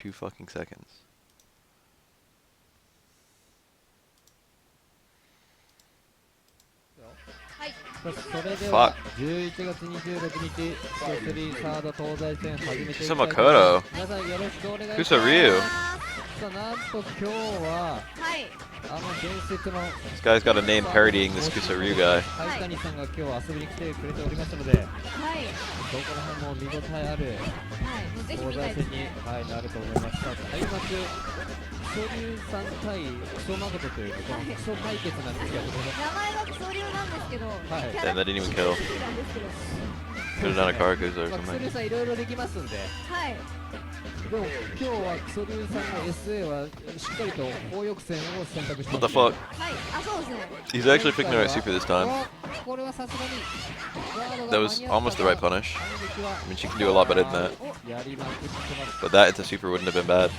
2 fucking seconds. Fuck. Makoto. Kusaryu. This guy's got a name parodying this Kusaryu guy. Damn, that didn't even kill. Could have done a Karakuza or something. What the fuck? He's actually picking the right super this time. That was almost the right punish. I mean, she can do a lot better than that. But that into super wouldn't have been bad.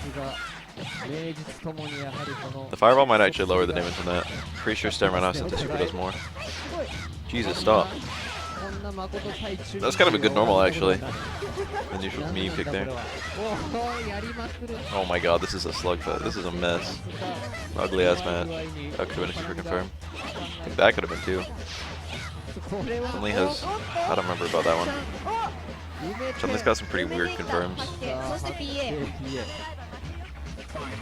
The fireball might actually lower the damage in that. Pretty sure Stem Run into super does more. Jesus, stop. That's kind of a good normal, actually. Unusual me pick there. Oh my god, this is a slugfest. This is a mess. Ugly ass match. That could have been a super confirm. I think that could have been too. Chun-Li has. I don't remember about that one. Chun-Li's got some pretty weird confirms.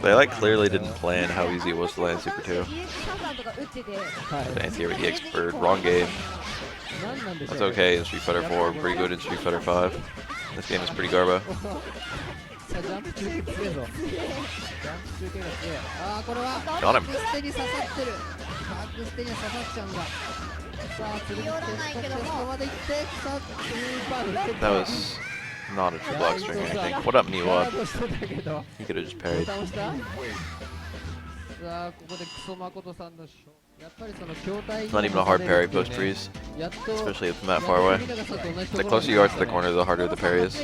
They like clearly didn't plan how easy it was to land Super 2. Anti-air with EX Bird, wrong game. That's okay in Street Fighter 4, pretty good in Street Fighter 5. This game is pretty garbo. Got him. That was not a true block string or anything. What up, Miwa? He could have just parried. Not even a hard parry post freeze, especially from that far away. The closer you are to the corner, the harder the parry is.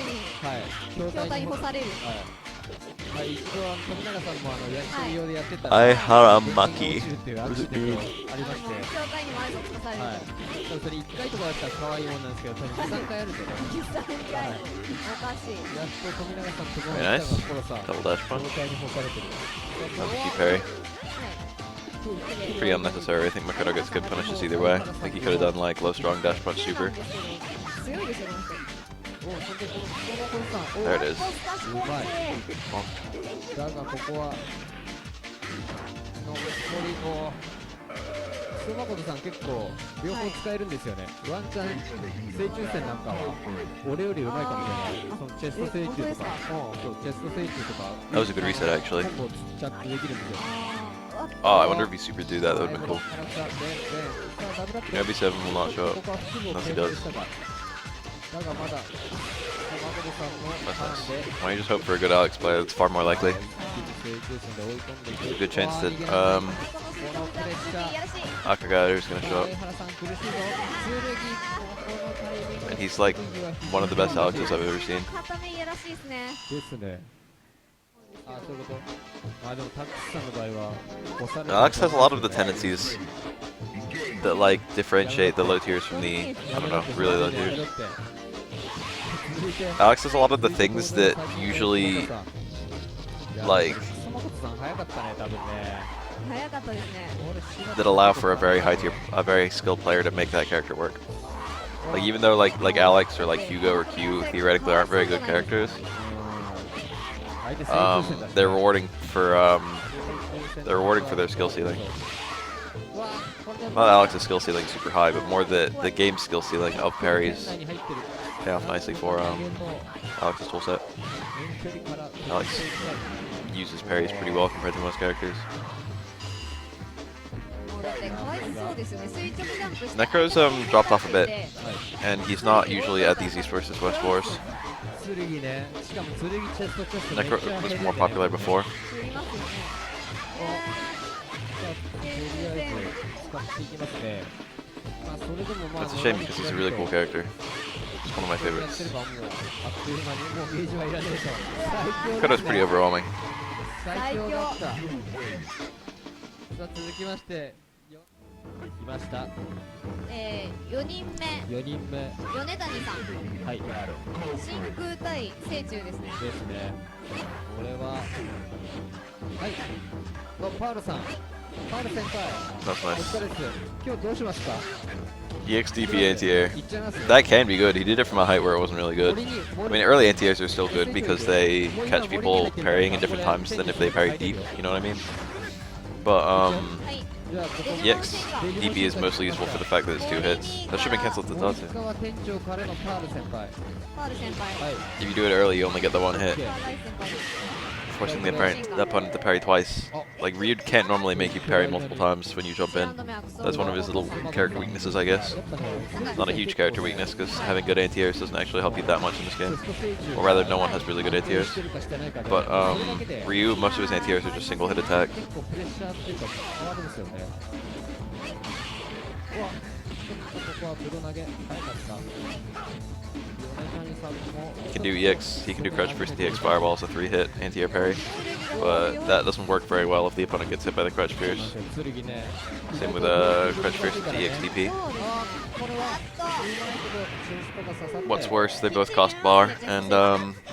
I haramaki. What does it do? Very nice. Double dash punch. That was a key parry. Pretty unnecessary. I think Makoto gets good punishes either way. I think he could have done like low strong dash punch super. There it is. Oh. That was a good reset actually. Oh, I wonder if he super do that, that would have been cool. Maybe 7 will not show up, unless he does. That's nice. Why don't you just hope for a good Alex play? That's far more likely. There's a good chance that Akagata is going to show up. And he's like one of the best Alexes I've ever seen. Alex has a lot of the tendencies that like differentiate the low tiers from the, I don't know, really low tiers. Alex has a lot of the things that usually like that allow for a very high tier, a very skilled player to make that character work. Like even though like Alex or like Hugo or Q theoretically aren't very good characters, they're rewarding for their skill ceiling. Not Alex's skill ceiling super high, but more the game skill ceiling of parries pay off nicely for Alex's toolset. Alex uses parries pretty well compared to most characters. Necro's dropped off a bit, and he's not usually at these East versus West wars. Necro was more popular before. That's a shame because he's a really cool character. He's one of my favorites. Makoto's pretty overwhelming. いました。4人目。4人目。米谷さん。はい。真空対成虫ですね。ですね。これは。はい。パールさん。パール先輩。That's お nice. 疲れです。今日どうしますか？ EXDP anti-air. That can be good. He did it from a height where it wasn't really good. I mean, early anti-airs are still good because they catch people parrying in different times than if they parry deep, you know what I mean? But, EX DP is mostly useful for the fact that it's 2 hits. That should have been cancelled to Tatsu. If you do it early, you only get the 1 hit. Forcing the opponent to parry twice. Like, Ryu can't normally make you parry multiple times when you jump in. That's one of his little character weaknesses, I guess. Not a huge character weakness, because having good anti-airs doesn't actually help you that much in this game. Or rather, no one has really good anti-airs. But, Ryu, most of his anti-airs are just single-hit attack. He can do EX, he can do crouch first DX fireball as a 3-hit anti-air parry, but that doesn't work very well if the opponent gets hit by the crouch fierce. Same with crouch fierce DX DP. What's worse, they both cost bar, and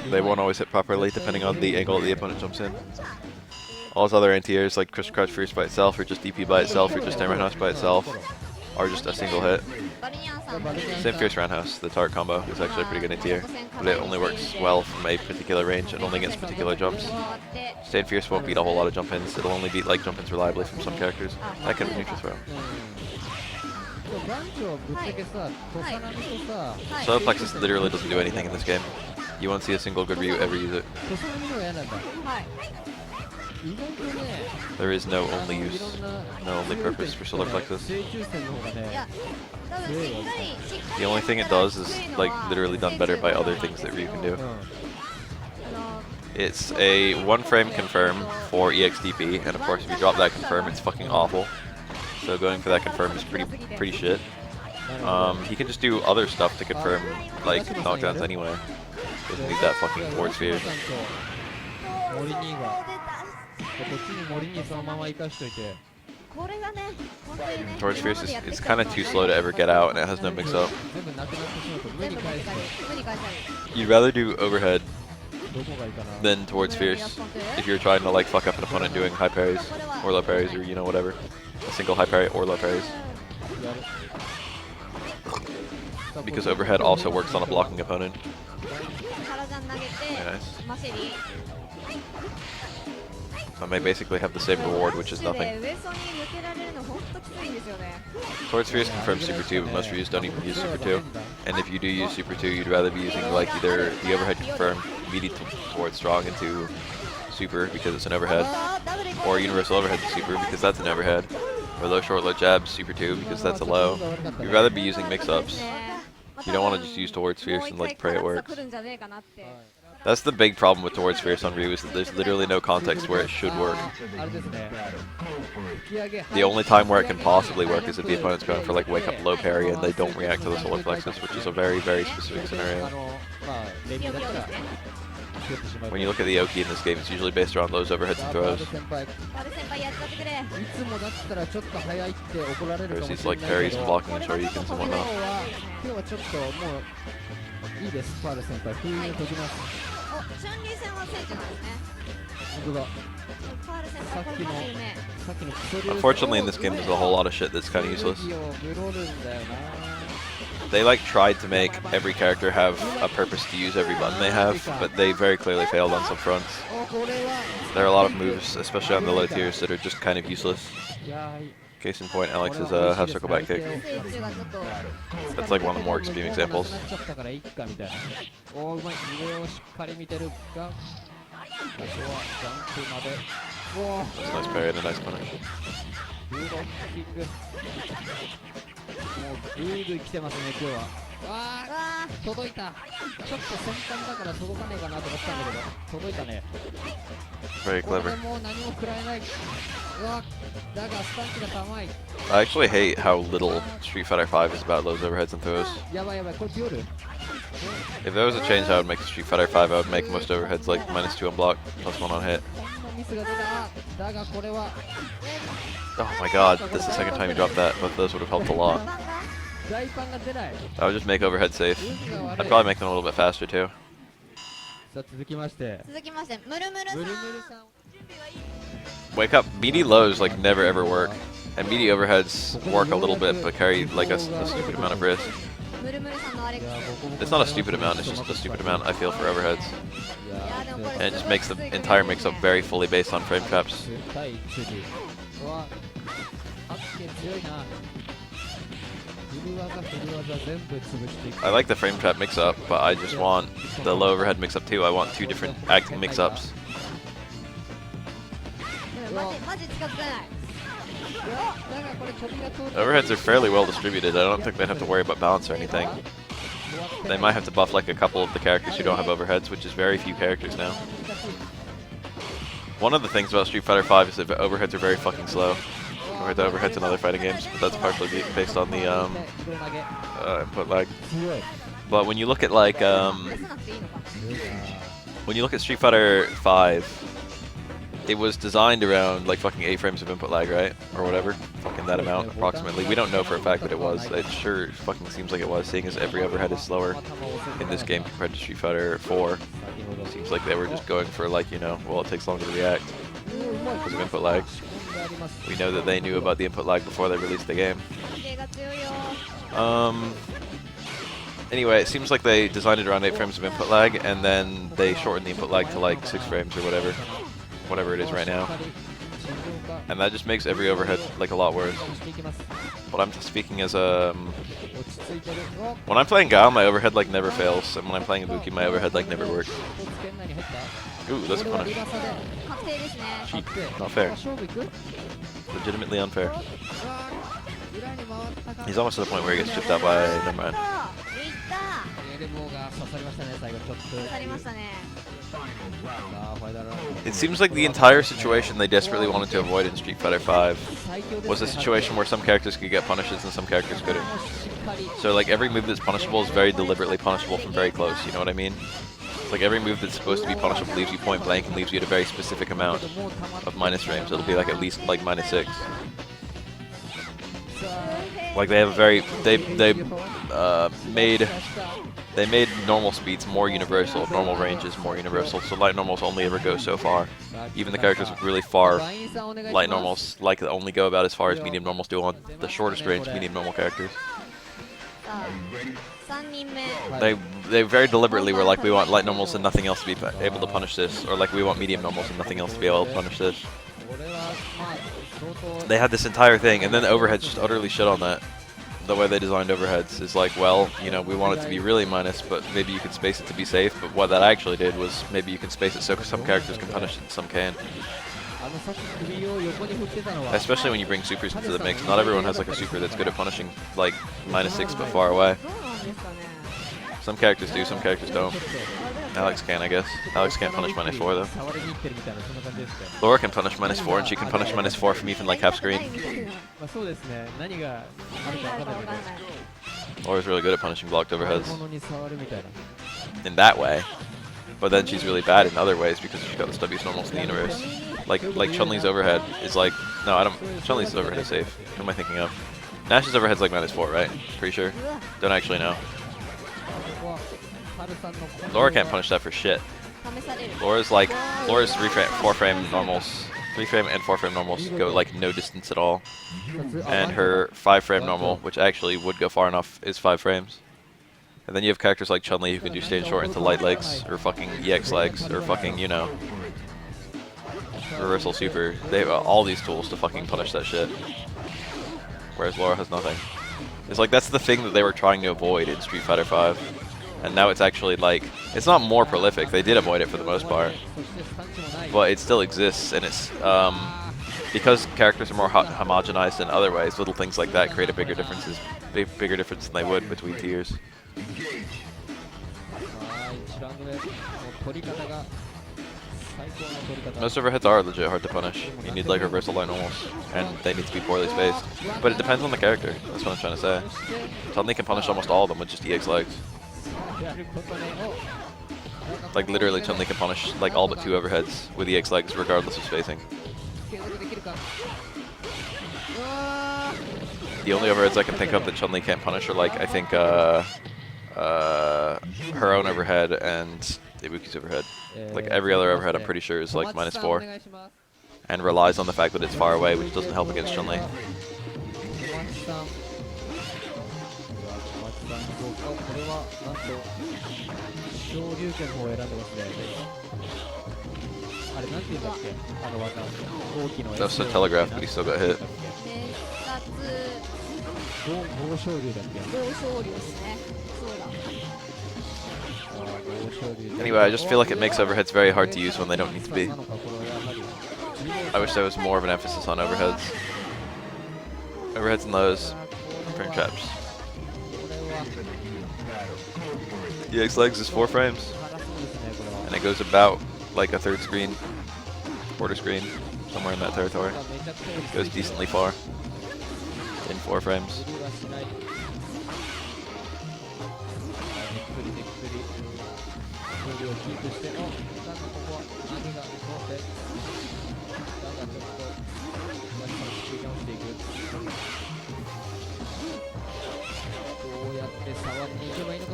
they won't always hit properly depending on the angle the opponent jumps in. All his other anti-airs, like crouch fierce by itself, or just DP by itself, or just time roundhouse by itself, are just a single hit. Same fierce roundhouse, the tart combo is actually a pretty good anti-air, but it only works well from a particular range and only against particular jumps. Stayed fierce won't beat a whole lot of jump-ins, it'll only beat like jump-ins reliably from some characters. That can be neutral throw. Solar Plexus literally doesn't do anything in this game. You won't see a single good Ryu ever use it. There is no only use, no only purpose for Solar Plexus. The only thing it does is like literally done better by other things that Ryu can do. It's a 1-frame confirm for EXDP, and of course if you drop that confirm it's fucking awful. So going for that confirm is pretty shit. He can just do other stuff to confirm like knockdowns anyway. Doesn't need that fucking forward sphere. Torch Fierce it's kind of too slow to ever get out, and it has no mix-up. You'd rather do overhead than towards Fierce if you're trying to like fuck up an opponent doing high parries or low parries, or you know whatever, a single high parry or low parries. Because overhead also works on a blocking opponent. Very nice. I may basically have the same reward, which is nothing. Towards Fierce confirms Super 2, but most Ryus don't even use Super 2. And if you do use Super 2, you'd rather be using like either the overhead confirm, immediate towards strong into Super because it's an overhead, or universal overhead to Super because that's an overhead, or low short low jab Super 2 because that's a low. You'd rather be using mix-ups. You don't want to just use towards Fierce and like pray it works. That's the big problem with towards Fierce on Ryu, is that there's literally no context where it should work. The only time where it can possibly work is if the opponent's going for like wake up low parry and they don't react to the solar plexus, which is a very, very specific scenario. When you look at the Oki in this game, it's usually based around lows, overheads, and throws. There's these like parries and blocking and shoryukens and whatnot. Unfortunately, in this game, there's a whole lot of shit that's kind of useless. They like tried to make every character have a purpose to use every button they have, but they very clearly failed on some fronts. There are a lot of moves, especially on the low tiers, that are just kind of useless. Case in point, Alex's half circle back kick. That's like one of the more extreme examples. That's a nice parry and a nice punish. Very clever. I actually hate how little Street Fighter V is about lows, overheads, and throws. If there was a change I would make to Street Fighter V, I would make most overheads like -2 on block, +1 on hit. ミスが出た。だがこれは Oh my god, this is the second time you dropped that. Both of those would have helped a lot. 大パンが出ない。 I would just make overhead safe. I'd probably make them a little bit faster too. さあ続きまして。続きましてムルムルさん。ムルムルさん。 Wake up. Meaty lows like never ever work. And meaty overheads work a little bit but carry like a stupid amount of risk. ムルムルさんのアレックス。 It's not a stupid amount, it's just a stupid amount I feel for overheads. いやでもこれ And it just makes the entire mix-up very fully based on frame traps. 対1で。ここはアクセ強いな。振る技全部潰していく。 I like the frame trap mix-up, but I just want the low overhead mix-up too. I want two different acting mix-ups. マジ近くない。 Overheads are fairly well distributed. I don't think they'd have to worry about balance or anything. They might have to buff like a couple of the characters who don't have overheads, which is very few characters now. One of the things about Street Fighter V is that overheads are very fucking slow compared to overheads in other fighting games, but that's partially based on the input lag. But when you look at like when you look at Street Fighter V, it was designed around like fucking 8 frames of input lag, right? Or whatever. Fucking that amount, approximately. We don't know for a fact that it was. It sure fucking seems like it was, seeing as every overhead is slower in this game compared to Street Fighter 4. Seems like they were just going for like, you know, well, it takes longer to react because of input lag. We know that they knew about the input lag before they released the game. Anyway, it seems like they designed it around 8 frames of input lag, and then they shortened the input lag to like 6 frames or whatever it is right now. And that just makes every overhead like a lot worse. But I'm just speaking as when I'm playing Guile, my overhead like never fails, and when I'm playing Ibuki, my overhead like never works. Ooh, that's a punish. Cheap. Not fair. Legitimately unfair. He's almost to the point where he gets chipped out by... Never mind. It seems like the entire situation they desperately wanted to avoid in Street Fighter V was a situation where some characters could get punishes and some characters couldn't. So like every move that's punishable is very deliberately punishable from very close, you know what I mean? It's like every move that's supposed to be punishable leaves you point blank and leaves you at a very specific amount of minus frames. It'll be like at least like -6. Like they have a very they made normal speeds more universal, normal ranges more universal, so light normals only ever go so far. Even the characters with really far light normals like only go about as far as medium normals do on the shortest range medium normal characters. They very deliberately were like, we want light normals and nothing else to be able to punish this, or like we want medium normals and nothing else to be able to punish this. They had this entire thing, and then overheads just utterly shit on that. The way they designed overheads is like, well, you know, we want it to be really minus, but maybe you can space it to be safe. But what that actually did was maybe you can space it so some characters can punish it and some can. Especially when you bring supers into the mix. Not everyone has like a super that's good at punishing like -6 but far away. Some characters do, some characters don't. Alex can, I guess. Alex can't punish -4 though. Laura can punish -4, and she can punish -4 from even like half screen. Laura's really good at punishing blocked overheads. In that way. But then she's really bad in other ways because she's got the stubbiest normals in the universe. Like Chun-Li's overhead is like, no, I don't. Chun-Li's overhead is safe. Who am I thinking of? Nash's overhead's like -4, right? Pretty sure. Don't actually know. Laura can't punish that for shit. Laura's 4 frame normals, 3 frame and 4 frame normals go like no distance at all. And her 5 frame normal, which actually would go far enough, is 5 frames. And then you have characters like Chun-Li who can do stage short into light legs, or fucking EX legs, or fucking, you know, reversal super. They have all these tools to fucking punish that shit. Whereas Laura has nothing. It's like that's the thing that they were trying to avoid in Street Fighter V. And now it's actually like, it's not more prolific, they did avoid it for the most part. But it still exists, and it's, because characters are more homogenized in other ways, little things like that create a bigger difference than they would between tiers. Most overheads are legit hard to punish. You need like reversal line normals, and they need to be poorly spaced. But it depends on the character, that's what I'm trying to say. Chun-Li can punish almost all of them with just EX legs. Like literally Chun-Li can punish like all but 2 overheads with EX legs regardless of spacing. 継続できるか。うわ The only overheads I can think of that Chun-Li can't punish are like I think her own overhead and Ibuki's overhead. Like every other overhead I'm pretty sure is like -4 お願いします。 and relies on the fact that it's far away, which doesn't help against Chun-Li. 小松さん。うわ小松さんどうか。これはなんと昇竜拳の方を選んでますね。あれなんて言うんだっけ、あの技。大きの That was a telegraph, but he still got hit. 熱殺豪昇竜だっけ。豪昇竜ですね。そうだ。 Anyway, I just feel like it makes overheads very hard to use when they don't need to be. I wish there was more of an emphasis on overheads. Overheads and lows, frame traps. EX legs is 4 frames, and it goes about like a 3rd screen, quarter screen, somewhere in that territory. Goes decently far in 4 frames. をキープして、なんかここは波が通って、なんかちょっと、作り直していく。どうやって触りに行けばいいのか、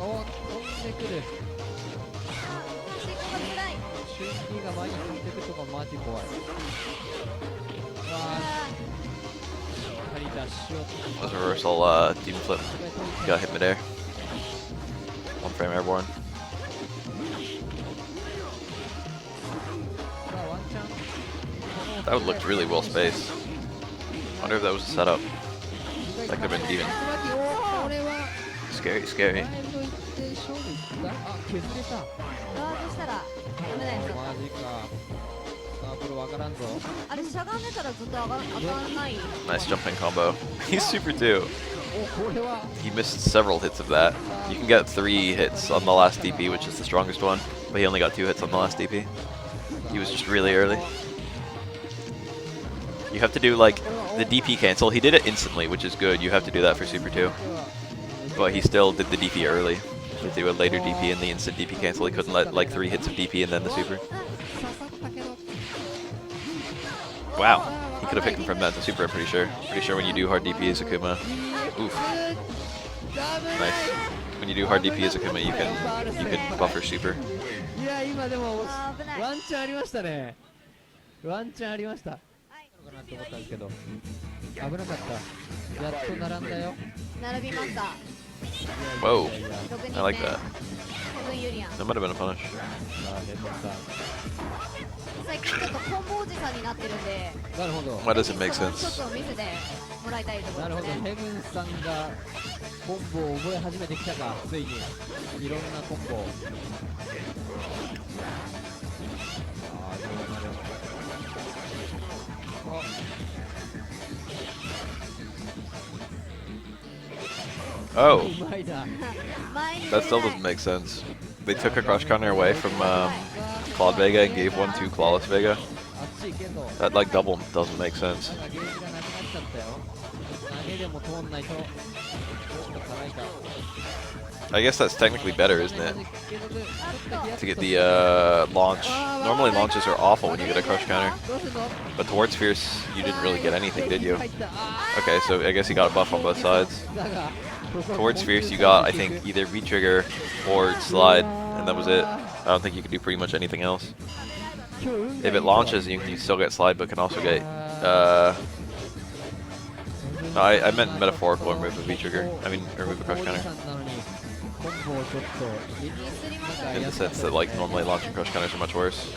飛んでくる。瞬時が前に飛んでくるとかマジ怖い。わあ、しっかりダッシュを。Was a reversal demon flip. Got hit midair. 1 frame airborne. That would looked really well spaced. Wonder if that was a setup. That could have been even. Scary, scary. あ、削れた。ガードしたらダメだよ。マジか。あ、これわからんぞ。あれしゃがんでたらずっと上がらない。 Nice jumping combo. He's super too. お、これは。 He missed several hits of that. You can get 3 hits on the last DP, which is the strongest one, but he only got 2 hits on the last DP. He was just really early. You have to do like the DP cancel. He did it instantly, which is good. You have to do that for Super 2. But he still did the DP early. If they would later DP and the instant DP cancel, he couldn't let like 3 hits of DP and then the Super. Wow, he could have hit confirmed that to Super, I'm pretty sure. Pretty sure when you do hard DP as Akuma. Oof. Nice. When you do hard DP as Akuma, you can buffer Super. いや、今でもワンチャンありましたね。ワンチャンありました。かなと思ったんですけど、危なかった。やっと並んだよ。並びました。 Whoa, I like that. ヘブンユリアン。 That might have been a punish. 最近ちょっとコンボおじさんになってるんで。なるほど。 Why does it make ちょっ sense? と見せてもらいたいとこなるほど。ろですね。ヘブンさんがコンボを覚え始めてきたか、ついにいろんなコンボ。ああ、どうなる。 Oh, うまいだ。 that still doesn't make sense. They took a crush counter away from Claude Vega and gave one to Clawless Vega. あっち行けんの。 That like double doesn't make sense. なんかゲージがなくなっちゃったよ。投げでも通んないと。ちょっと辛いか。 I guess that's technically better, isn't it? To get the launch. Normally launches are awful when you get a crush counter. どうすんの。 But towards Fierce, you didn't really get anything, did you? Okay, so I guess you got a buff on both sides. だが Towards Fierce, you got, I think, either V-trigger or slide, and that was it. I don't think you could do pretty much anything else. If it launches, you can still get slide, but can also get... no, I meant metaphorical remove a V-trigger. I mean, remove a crush counter. In the sense that, like, normally launching crush counters are much worse.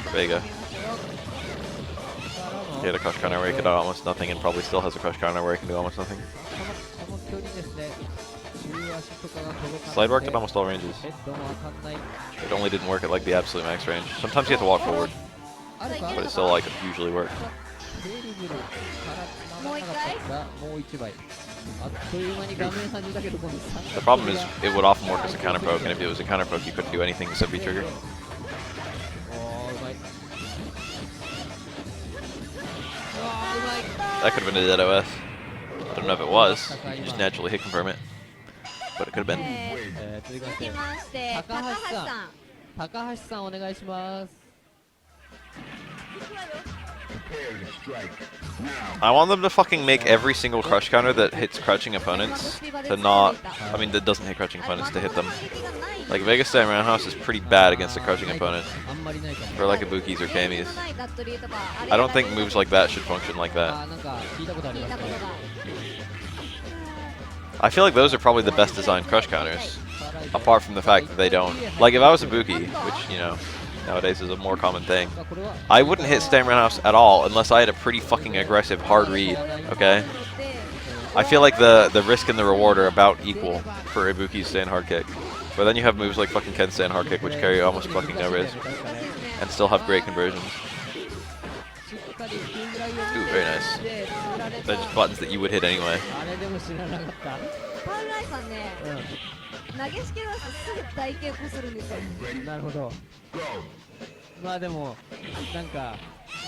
For Vega. He had a crush counter where he could do almost nothing, and probably still has a crush counter where he can do almost nothing. Slide worked at almost all ranges. It only didn't work at like the absolute max range. Sometimes you have to walk forward, but it still like usually worked. もう一回。 The problem is it would often work as a counter poke, and if it was a counter poke, you couldn't do anything except V-trigger. That could have been a dead OS. I don't know if it was. You can just naturally hit confirm it, but it could have been. ね。続きまして、続きまして高橋さん。高橋さんお願いします。 I want them to fucking make every single crush counter that hits crouching opponents to not. I mean, that doesn't hit crouching opponents to hit them. Like Vegas Time Roundhouse is pretty bad against a crouching opponent. あんまりないかも。 For like Ibukis or Kamis. I don't think moves like that should function like あ that. なんか聞いたことありますね。 I feel like those are probably the best designed crush counters. Apart from the fact that they don't. Like if I was Ibuki, which, you know, nowadays is a more common thing, I wouldn't hit Stand Roundhouse at all unless I had a pretty fucking aggressive hard read, okay? I feel like the risk and the reward are about equal for Ibuki's stand hard kick. But then you have moves like fucking Ken stand hard kick, which carry almost fucking no risk and still have great conversions. Ooh, very nice. They're just buttons that you would hit anyway. あれでも知らなかった。パウルアイさんね、投げしけますとすぐ台形こするんですよ。なるほど。まあでもなんか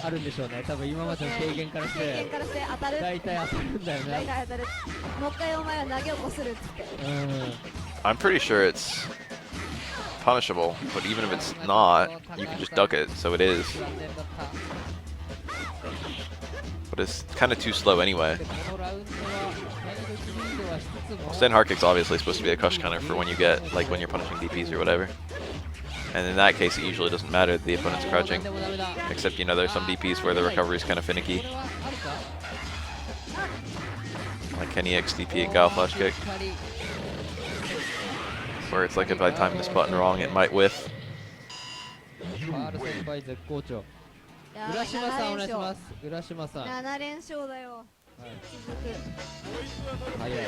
あるんでしょうね。多分今までの経験からし経験てからして当たる。大体当たるんだよね。大体当たる。もう一回お前は投げをこするっつって。I'm pretty sure it's punishable, but even if it's not, you can just duck it, so it is. But it's kind of too slow anyway. Well, stand hard kick's obviously supposed to be a crush counter for when you get, like, when you're punishing DPs or whatever. And in that case, it usually doesn't matter that the opponent's crouching. Except, you know, there's some DPs where the recovery is kind of finicky. Like Kenny X DP and Gao Flash Kick. Where it's like if I time this button wrong, it might whiff. 先輩絶好調。浦島さんお願いします。浦島さん。7連勝だよ。早い。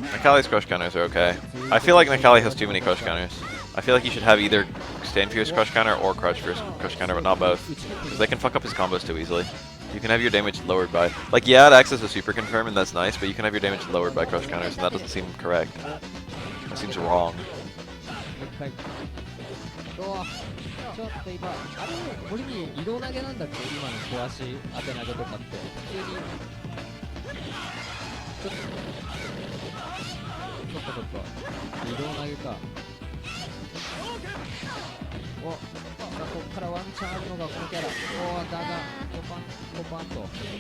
Nakali's crush counters are okay. I feel like Nakali has too many crush counters. I feel like you should have either stand fierce crush counter or crouch fierce crush counter, but not both. Because they can fuck up his combos too easily. You can have your damage lowered by... Like, yeah, it acts as a super confirm, and that's nice, but you can have your damage lowered by crush counters, and that doesn't seem correct. That seems wrong. ちょっと今、あれ、森に移動投げなんだっけ今の小足当て投げとかって。普通に。ちょっと。移動投げか。お、こっからワンチャンあるのがこのキャラ。おー、だが、コパンと。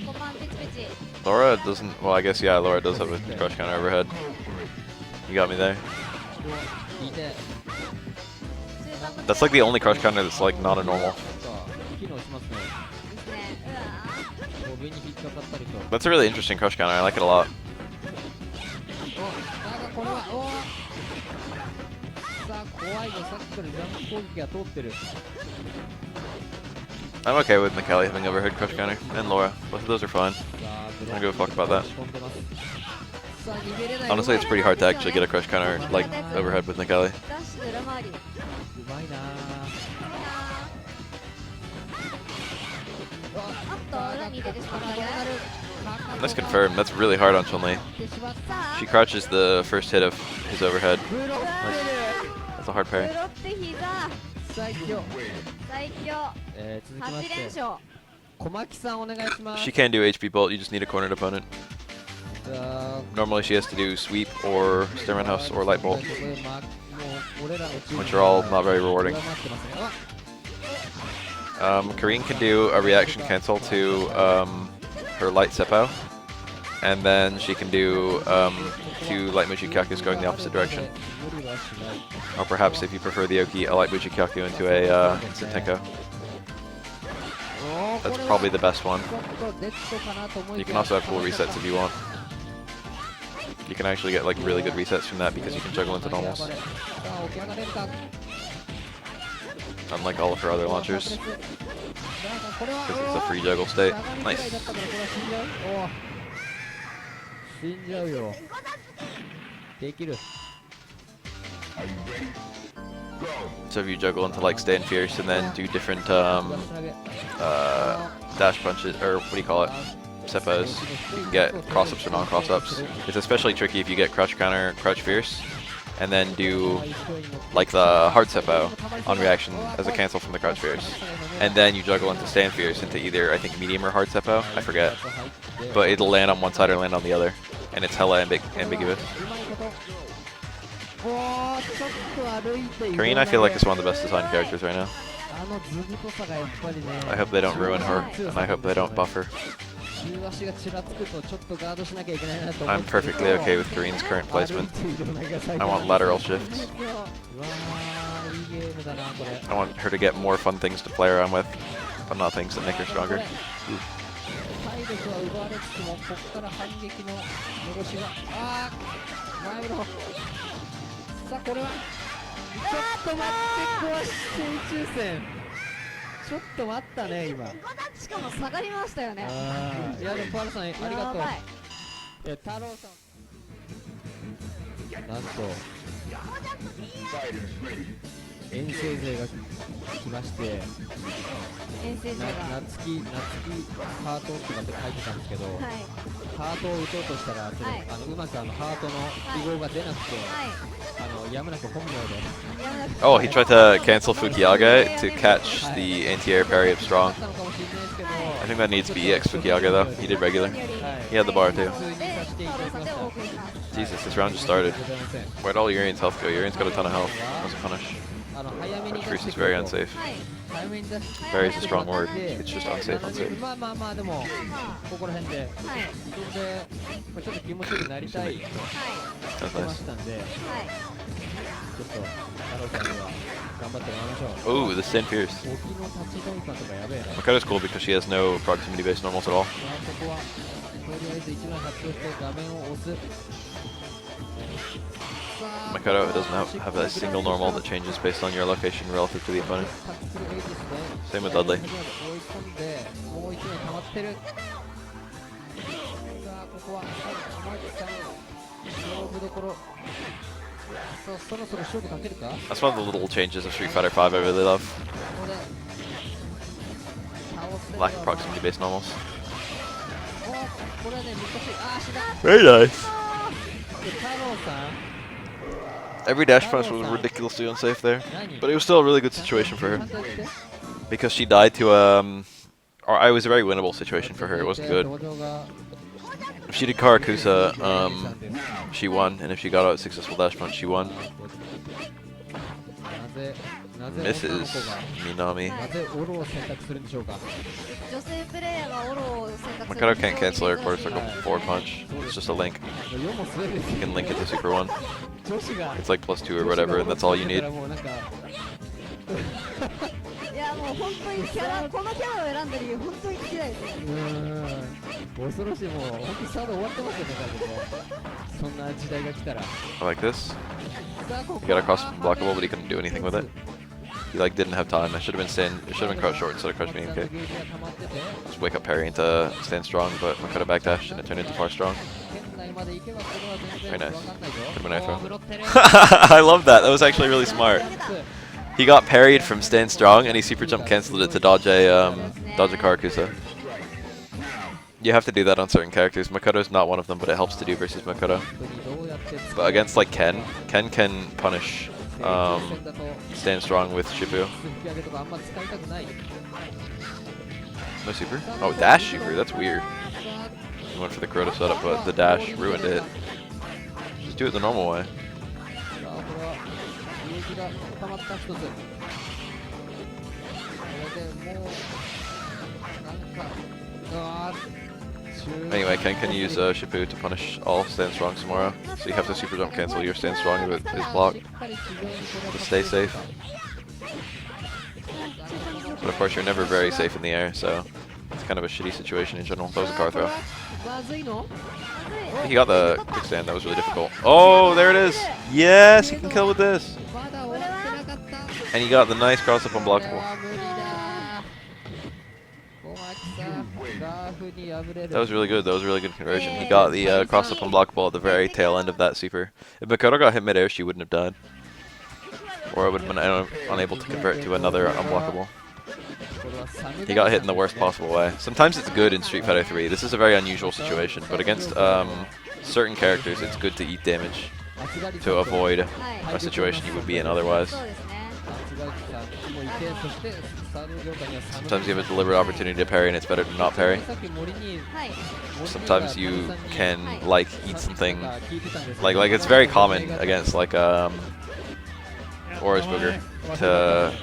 コパンペチペチ。 Laura doesn't... Well, I guess, yeah, Laura does have a crush counter overhead. You got me there. いいて。 That's like the only crush counter that's like not a normal. 機能しますね。上に引っかかったりと。 That's a really interesting crush counter. I like it a lot. お、なんかこれは、おさあ、怖いよ。さっきからジャンプ攻撃が通ってる。 I'm okay with Nakali having overhead crush counter, and Laura. Both of those are fine. I don't give a fuck about that. Honestly, it's pretty hard to actually get a crush counter like overhead with Nakali. うまいなぁ。 Let's confirm. That's really hard on Chun-Li. She crouches the first hit of his overhead. That's a hard parry. 最強。続きまして小牧さんお願いします。 She can do HP bolt. You just need a cornered opponent. Normally, she has to do sweep or Sturman House or light bolt, which are all not very rewarding. Karine can do a reaction cancel to her light Seppo, and then she can do 2 light Muji Kyakus going the opposite direction. Or perhaps, if you prefer the Oki, a light Muji Kyaku into a instant Tenko. That's probably the best one. You can also have cool resets if you want. You can actually get like really good resets from that because you can juggle into normals. Unlike all of her other launchers. Because it's a free juggle state. Nice. So if you juggle into like stand fierce and then do different dash punches, or what do you call it? Seppos, you can get cross-ups or non-cross-ups. It's especially tricky if you get crouch counter, crouch fierce, and then do like the hard Seppo on reaction as a cancel from the crouch fierce. And then you juggle into stand fierce into either, I think, medium or hard Seppo, I forget. But it'll land on one side or land on the other. And it's hella ambiguous. ちょっと歩いて Kareen, I feel like is one of the best designed characters right now. あの図太さがやっぱりね I hope they don't ruin her, and I hope they don't buff her. 中足がちらつくとちょっとガードしなきゃいけないなと思 I'm ってるけど perfectly okay with Kareen's current placement. 歩いているのが最 I 高 want lateral shifts. うわーいいゲームだなこれ I want her to get more fun things to play around with, but not things that make her stronger. 体力は奪われつつもここから反撃ののろしが前ブロさあこれはちょっと待って壊して宇宙船ちょっと待ったね今しかも下がりましたよね。いやでもパールさんありがとうやばい。太郎さんなんと遠征勢が来まして遠征者が。夏希ハートとかって書いてたんですけど、はい。ハートを打とうとしたらちょっと、はいうまくハートの記号が出なくて、はい。やむなく本名で Oh, he tried to cancel Fukiage to catch the anti-air parry of strong. あったのかもしれないですけど I think that needs to be EX Fukiage though. He did regular. He had the bar too. 普通にさせていただきました。 Jesus, this round just started. ございません Where'd all Urian's health go? Urian's got a ton of health. That was a punish. 早めに But 出 Truce して is くる very と unsafe. はい。早めに出し Very is a strong word. It's just unsafe, unsafe. まあでもここら辺ではい。それでちょっと気持ちよくなりたいと はい。That's 言ってま nice. したんではい。ちょっと太郎さんには頑張ってもらいましょう Ooh, the Sin Fierce. 沖の立ちドンパとかやべえな Makoto's cool because she has no proximity based normals at all. ここはとりあえず一番発表して画面を押す Makoto doesn't have a single normal that changes based on your location relative to the opponent. Same with Dudley. 追い込んでもう一枚溜まってるさあここは山内さん勝負どころさあそろそろ勝負かけるか That's one of the little changes of Street Fighter 5 I really love. ここで倒せ Lack of proximity based normals. これはね難しい死だ Very nice. で太郎さん Every dash punch was ridiculously unsafe there, but it was still a really good situation for her because she died to or it was a very winnable situation for her. It wasn't good. If she did Karakusa, she won, and if she got out successful dash punch, she won. Misses Minami. なぜオロを選択するんでしょうか女性プレイヤーがオロを選択する Makoto can't cancel her quarter circle forward punch. It's just a link. 世も末です You can link it to Super 1. 女子が It's like +2 or whatever, and that's all you need. もうなんかいやもう本当にキャラこのキャラを選んだ理由本当に聞きたいです恐ろしいもう本当にサード終わってますよね多分そんな時代が来たら I like this. さあここ He got across blockable, but he couldn't do anything with it. He like didn't have time. I should have been stand. It should have been crouch short instead of crouch medium kick. Just wake up parry into stand strong, but Makoto backdash and it turned into far strong. Very nice. Could have been knife throw. I love that. That was actually really smart. He got parried from stand strong and he super jump canceled it to dodge a Karakusa. You have to do that on certain characters. Makoto's not one of them, but it helps to do versus Makoto. But against like Ken can punish stand strong with Shifu. No super? Oh, dash super. That's weird. He went for the Kuroda setup, but the dash ruined it. Just do it the normal way. Anyway, Ken can use Shifu to punish all stand strong tomorrow. So you have to super jump cancel your stand strong if it is blocked to stay safe. But of course you're never very safe in the air, so it's kind of a shitty situation in general. That was a car throw. He got the quick stand, that was really difficult. Oh, there it is! Yes, he can kill with this! And he got the nice cross up unblockable. That was really good. That was a really good conversion. He got the cross up unblockable at the very tail end of that super. If Makoto got hit midair, she wouldn't have died. Or it would have been unable to convert to another unblockable. He got hit in the worst possible way. Sometimes it's good in Street Fighter 3. This is a very unusual situation, but against certain characters, it's good to eat damage to avoid a situation you would be in otherwise. Sometimes you have a deliberate opportunity to parry and it's better to not parry. Sometimes you can like eat something like it's very common against like Aura's booger to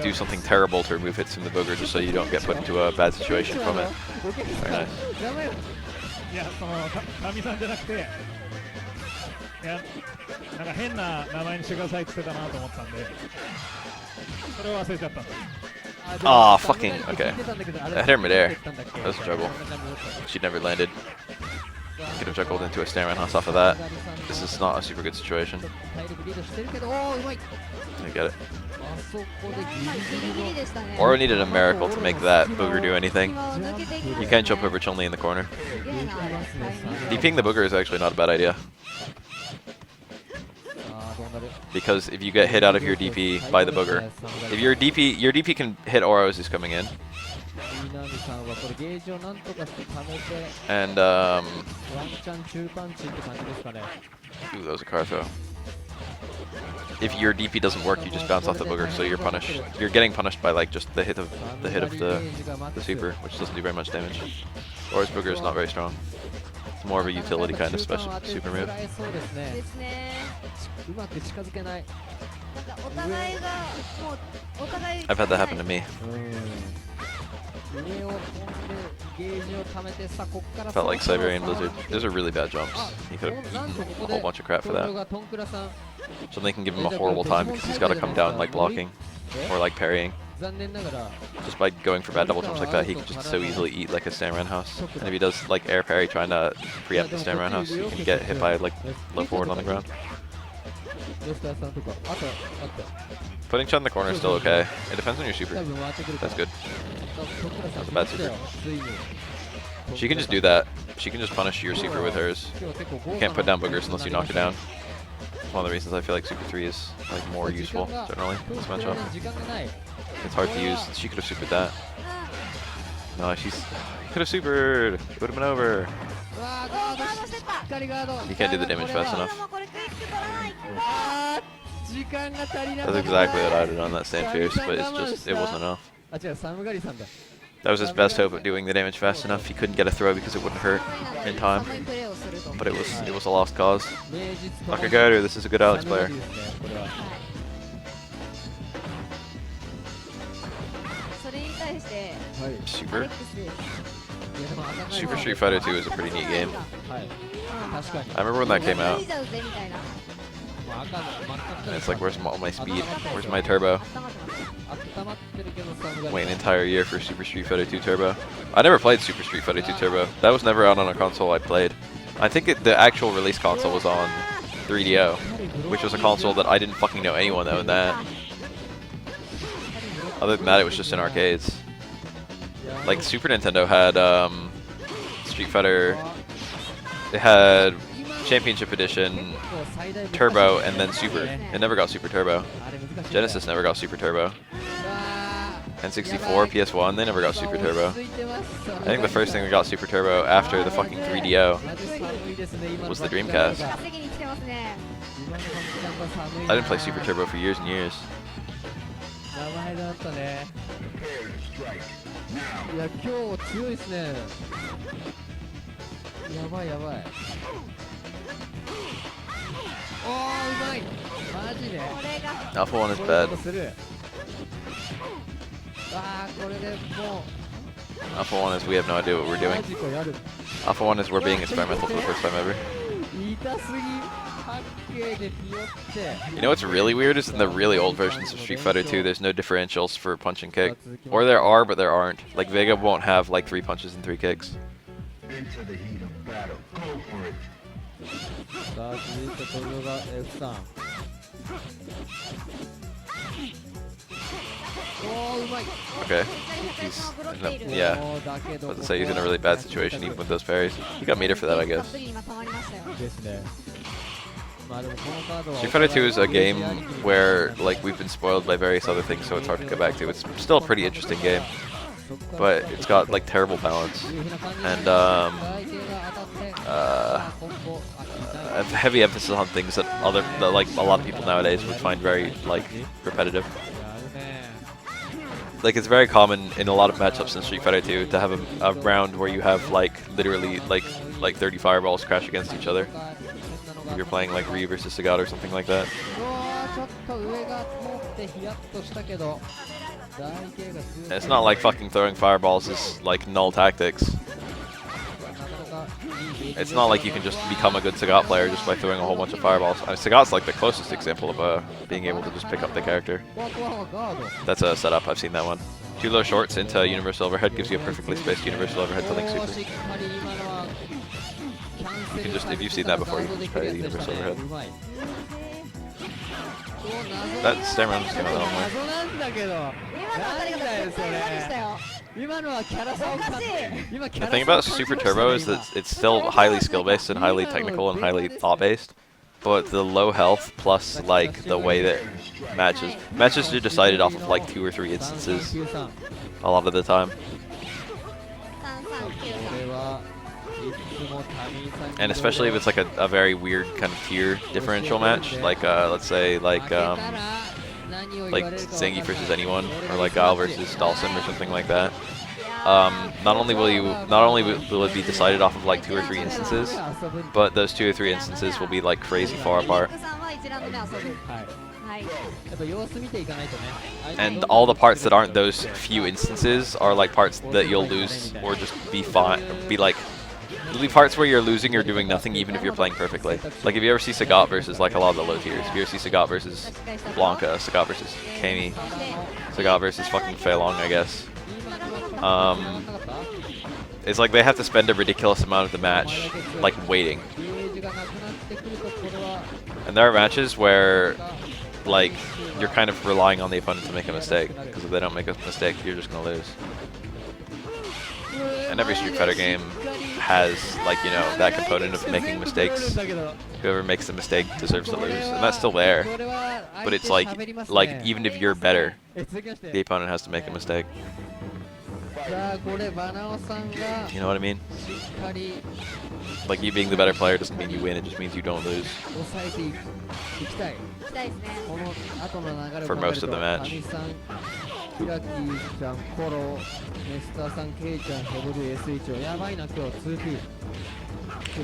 do something terrible to remove hits from the booger just so you don't get put into a bad situation from it. Very nice. いや、そのかみさんじゃなくて、いや、なんか変な名前にしてくださいって言ってたなと思ったんで、それを忘れちゃったんです。 Ah, fucking, okay. I hit her midair. That was a juggle. She never landed. Could have juggled into a stand house off of that. This is not a super good situation. I get it. Aura needed a miracle to make that booger do anything. You can't jump over Chun-Li in the corner. DPing the booger is actually not a bad idea. Because if you get hit out of your DP by the booger, if your DP can hit Aura as he's coming in. And ooh, that was a car throw. If your DP doesn't work, you just bounce off the booger, so you're punished. You're getting punished by like just the hit of the super, which doesn't do very much damage. Aura's booger is not very strong. It's more of a utility kind of special super move. I've had that happen to me. Felt like Siberian Blizzard. Those are really bad jumps. He could have eaten a whole bunch of crap for that. Something can give him a horrible time because he's got to come down like blocking or like parrying. Just by going for bad double jumps like that, he can just so easily eat like a stand roundhouse. And if he does like air parry trying to preempt the stand roundhouse, he can get hit by like low forward on the ground. Putting Chun in the corner is still okay. It depends on your super. That's good. That's a bad super. She can just do that. She can just punish your super with hers. You can't put down boogers unless you knock it down. It's one of the reasons I feel like Super 3 is like more useful generally in this matchup. It's hard to use. She could have supered that. No, she's could have supered. It would have been over. You can't do the damage fast enough. That's exactly what I did on that stand fierce, but it wasn't enough. That was his best hope of doing the damage fast enough. He couldn't get a throw because it wouldn't hurt in time. But it was a lost cause. Nakagaru, this is a good Alex player. Super Street Fighter 2 is a pretty neat game. I remember when that came out. And it's like, where's all my speed? Where's my turbo? Wait an entire year for Super Street Fighter 2 Turbo. I never played Super Street Fighter 2 Turbo. That was never out on a console I played. I think the actual release console was on 3DO, which was a console that I didn't fucking know anyone that owned that. Other than that, it was just in arcades. Like, Super Nintendo had Street Fighter. It had Championship Edition, Turbo, and then Super. It never got Super Turbo. Genesis never got Super Turbo. N64, PS1, they never got Super Turbo. I think the first thing that got Super Turbo after the fucking 3DO was the Dreamcast. I didn't play Super Turbo for years and years. Alpha 1 is bad. Alpha 1 is we have no idea what we're doing. Alpha 1 is we're being experimental for the first time ever. You know what's really weird is in the really old versions of Street Fighter 2 there's no differentials for punch and kick. Or there are, but there aren't. Like Vega won't have like 3 punches and 3 kicks. Into the heat of battle. Go for it. Okay. Yeah. I was about to say he's in a really bad situation even with those parries. He got meter for that, I guess. Street Fighter 2 is a game where like we've been spoiled by various other things, so it's hard to go back to. It's still a pretty interesting game, but it's got like terrible balance and a heavy emphasis on things that like a lot of people nowadays would find very like repetitive. Like it's very common in a lot of matchups in Street Fighter 2 to have a round where you have like literally like 30 fireballs crash against each other. If you're playing like Ryu versus Sagat or something like that. It's not like fucking throwing fireballs is like null tactics. It's not like you can just become a good Sagat player just by throwing a whole bunch of fireballs. I mean, Sagat's like the closest example of being able to just pick up the character. That's a setup, I've seen that one. 2 low shorts into universal overhead gives you a perfectly spaced universal overhead to link super. You can just, if you've seen that before, you can just try the universal overhead. That stamina just came out the wrong way. 今のはキャラ差を感じる。 The thing about Super Turbo is that it's still highly skill-based and highly technical and highly thought-based, but the low health plus like the way that matches are decided off of like 2 or 3 instances a lot of the time. And especially if it's like a very weird kind of tier differential match, like let's say like Zangief versus anyone, or like Guile versus Dalsim or something like that. Not only will it be decided off of like 2 or 3 instances, but those 2 or 3 instances will be like crazy far apart. And all the parts that aren't those few instances are like parts that you'll lose or just be fine, there'll be parts where you're losing or doing nothing even if you're playing perfectly. Like if you ever see Sagat versus like a lot of the low tiers, if you ever see Sagat versus Blanca, Sagat versus Kami, Sagat versus fucking Fei Long, I guess. It's like they have to spend a ridiculous amount of the match like waiting. And there are matches where like you're kind of relying on the opponent to make a mistake, because if they don't make a mistake, you're just gonna lose. And every Street Fighter game has, like, you know, that component of making mistakes. Whoever makes the mistake deserves to lose, and that's still there. But it's like even if you're better, the opponent has to make a mistake. You know what I mean? Like, you being the better player doesn't mean you win, it just means you don't lose. For most of the match.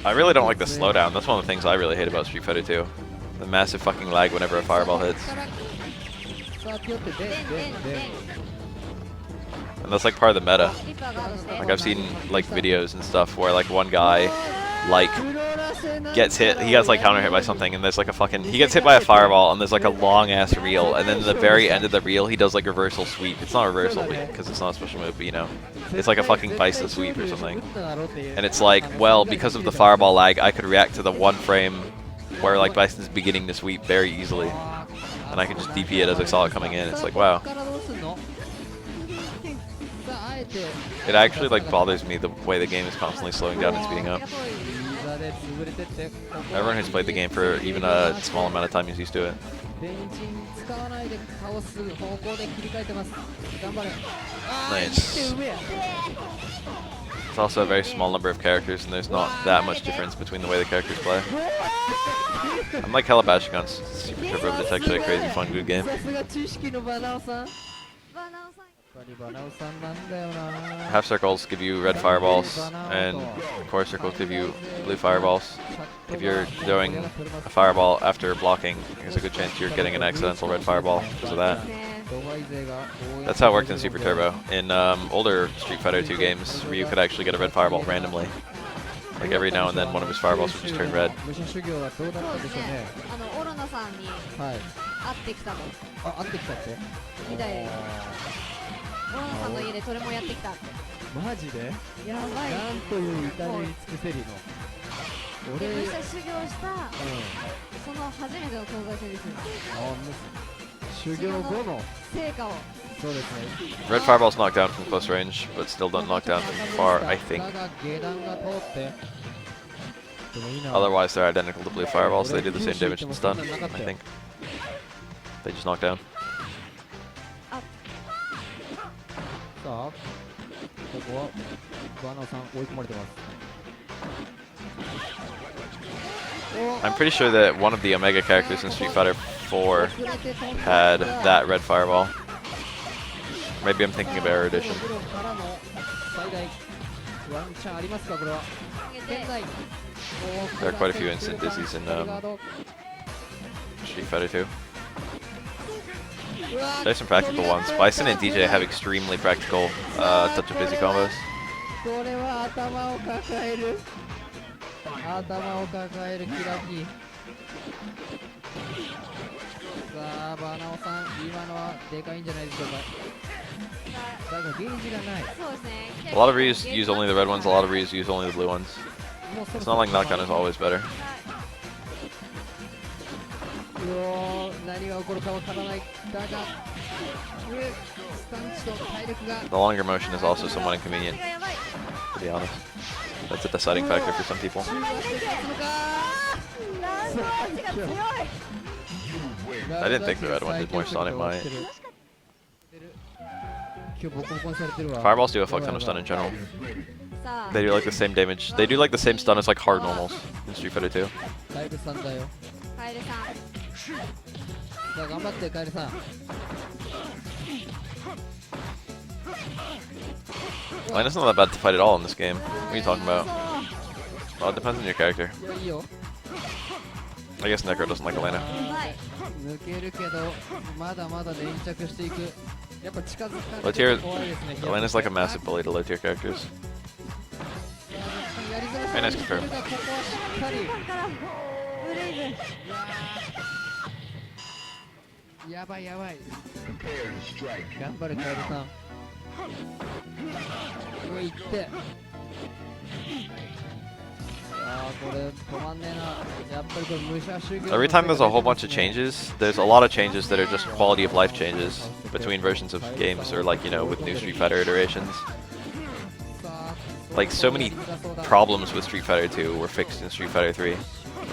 I really don't like the slowdown. That's one of the things I really hate about Street Fighter 2. The massive fucking lag whenever a fireball hits. And that's like part of the meta. Like I've seen like videos and stuff where like one guy like gets hit, he gets like counter hit by something, and there's like a fucking, he gets hit by a fireball and there's like a long ass reel, and then at the very end of the reel he does like reversal sweep. It's not reversal because it's not a special move, but you know, it's like a fucking Bison sweep or something. And it's like, well, because of the fireball lag, I could react to the one frame where like Bison's beginning to sweep very easily, and I could just DP it as I saw it coming in. It's like, wow. It actually like bothers me the way the game is constantly slowing down and speeding up. Everyone who's played the game for even a small amount of time is used to it. Nice. It's also a very small number of characters, and there's not that much difference between the way the characters play. I'm like hella bashing on Super Turbo, but it's actually a crazy fun, good game. Half circles give you red fireballs, and quarter circles give you blue fireballs. If you're throwing a fireball after blocking, there's a good chance you're getting an accidental red fireball because of that. That's how it worked in Super Turbo. In older Street Fighter 2 games, Ryu could actually get a red fireball randomly. Like every now and then one of his fireballs would just turn red. Red fireballs knock down from close range, but still don't knock down from far, I think. Otherwise they're identical to blue fireballs, they do the same damage and stun, I think. They just knock down. I'm pretty sure that one of the Omega characters in Street Fighter 4 had that red fireball. Maybe I'm thinking of Error Edition. There are quite a few instant dizzies in Street Fighter 2. There's some practical ones. Bison and DJ have extremely practical touch of busy combos. これは頭を抱える。頭を抱えるキラキ。さあ、バナオさん、今のはでかいんじゃないでしょうか。最後、ゲージがない。そうですね。 A lot of Ryus use only the red ones, a lot of Ryus use only the blue ones. もうそろ It's そ not ろ like knockdown is always better. うおー、何が起こるかわからない。だが、スタンチと体力が。 The longer motion is also somewhat inconvenient, これがやばい。 to be honest. That's a deciding factor for some people. ランドアーチが強い。 I didn't think the red one did more stun, it might. 今日ボコボコにされてるわ。 Fireballs do a fuck ton of stun in general. さあ、 They do like the same damage. They do like the same stun as like hard normals in Street Fighter 2. カエルさんだよ。カエルさん。さあ頑張ってカエルさん。 Line is not that bad to fight at all in this game. What are you talking about? Well, it depends on your character. いやいいよ。 I guess Necro doesn't like Elena. うまい。抜けるけどまだまだ連着していく。やっぱ近づかロティア怖いですね。 Elena's like a massive bully to low tier characters. やりづら Very nice そう confirm. ここはしっかり。からブレイブ。やばいやばい。 Prepare to strike. 頑張るカエルさん。上行って。あーこれ止まんねえな。やっぱりこれ武者修行。 Every time there's a whole bunch of changes, there's a lot of changes that are just quality of life changes between versions of games or like, you know, with new Street Fighter iterations. Like so many problems with Street Fighter 2 were fixed in Street Fighter 3.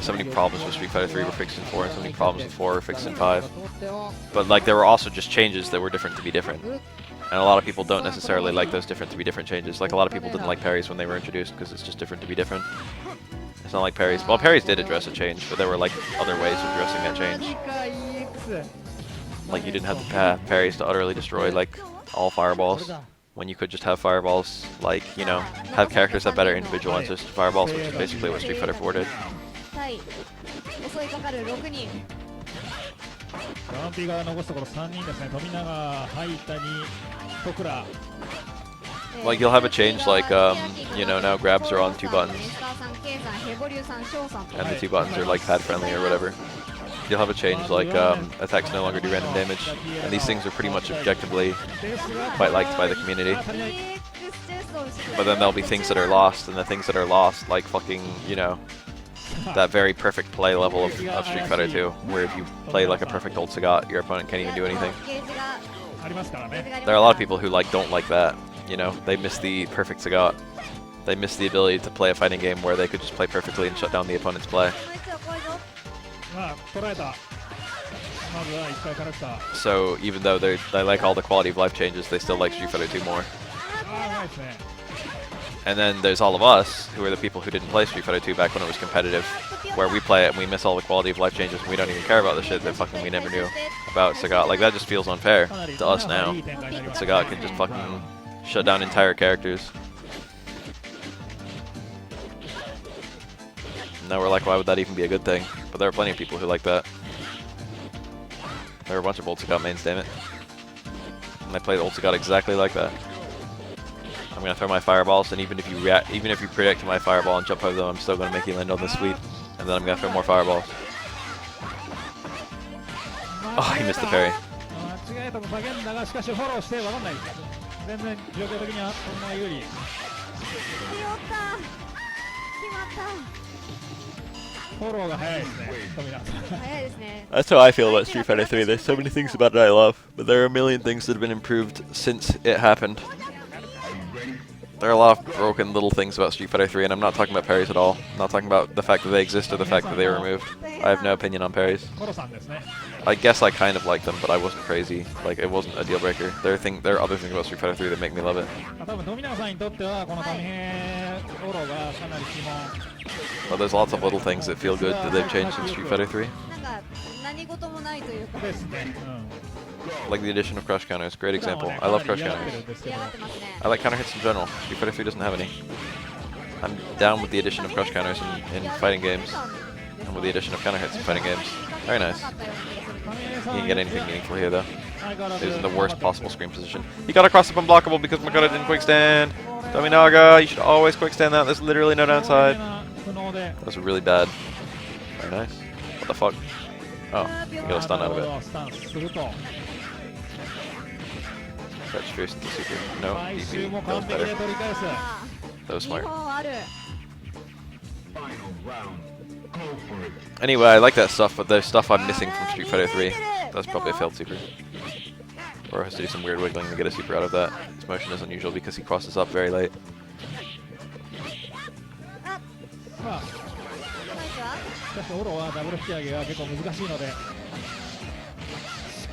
So many problems with Street Fighter 3 were fixed in 4 and so many problems with 4 were fixed in 5. But like there were also just changes that were different to be different. And a lot of people don't necessarily like those different to be different changes. Like a lot of people didn't like parries when they were introduced because it's just different to be different. It's not like parries. Well, parries did address a change, but there were like other ways of addressing that change. Like you didn't have to have parries to utterly destroy like all fireballs. When you could just have fireballs, like, you know, have characters have better individual answers to fireballs, which is basically what Street Fighter 4 did. 対襲いかかる6人。ガンピーが残すところ3人ですね。富永、灰谷、徳倉。 Like you'll have a change like, you know, now grabs are on 2 buttons. And the 2 buttons are like pad friendly or whatever. You'll have a change like attacks no longer do random damage. And these things are pretty much objectively quite liked by the community. But then there'll be things that are lost, and the things that are lost, like fucking, you know, that very perfect play level of Street Fighter 2, where if you play like a perfect old Sagat, your opponent can't even do anything. ありますからね。 There are a lot of people who like don't like that, you know, they miss the perfect Sagat. They miss the ability to play a fighting game where they could just play perfectly and shut down the opponent's play. まあ、捉えた。まずは1回から来た。 So even though they like all the quality of life changes, they still like Street Fighter 2 more. ああ、うまいですね。 And then there's all of us, who are the people who didn't play Street Fighter 2 back when it was competitive, where we play it and we miss all the quality of life changes and we don't even care about the shit that fucking we never knew about Sagat. Like, that just feels unfair to us now. That Sagat can just fucking shut down entire characters. Now we're like, why would that even be a good thing? But there are plenty of people who like that. There are a bunch of old Sagat mains, damn it. And I played old Sagat exactly like that. I'm gonna throw my fireballs, and even if you react to my fireball and jump over them, I'm still gonna make you land on the sweep, and then I'm gonna throw more fireballs. Oh, he missed the parry. 間違えたと叫んだが、しかしフォローして分かんない。全然状況的にはそんな有利。決まったフォローが早いですね。富永さん。早いですね。 That's how I feel about Street Fighter 3. There's so many things about it I love, but there are a million things that have been improved since it happened. There are a lot of broken little things about Street Fighter 3, and I'm not talking about parries at all. I'm not talking about the fact that they exist or the fact that they were removed. I have no opinion on parries. コロさんですね。 I guess I kind of like them, but I wasn't crazy. Like, it wasn't a deal breaker. There are other things about Street Fighter 3 that make me love it. 多分富永さんにとってはこのタミヘフォローがかなり鬼門。 But there's lots of little things that feel good that they've changed in Street Fighter 3. なんか何事もないというかですね。Like the addition of crush counters, great example. I love crush counters. 仕上がってますね。 I like counter hits in general. Street Fighter 3 doesn't have any. I'm down with the addition of crush counters in fighting games, and with the addition of counter hits in fighting games. Very nice. You can get anything meaningful here though. He was in the worst possible screen position. He got across the unblockable because Makoto didn't quick stand. Tominaga, you should always quick stand that. There's literally no downside. That was really bad. Very nice. What the fuck? Oh, he got a stun out of it. Catch fierce into super. No, DP. That was better. That was smart. 2本ある Final round. Go for it. Anyway, I like that stuff, but there's stuff I'm missing from Street Fighter 3. That's probably a failed super. Or has to do some weird wiggling to get a super out of that. His motion is unusual because he crosses up very late. まあ、しかしオロはダブル引き上げが結構難しいので。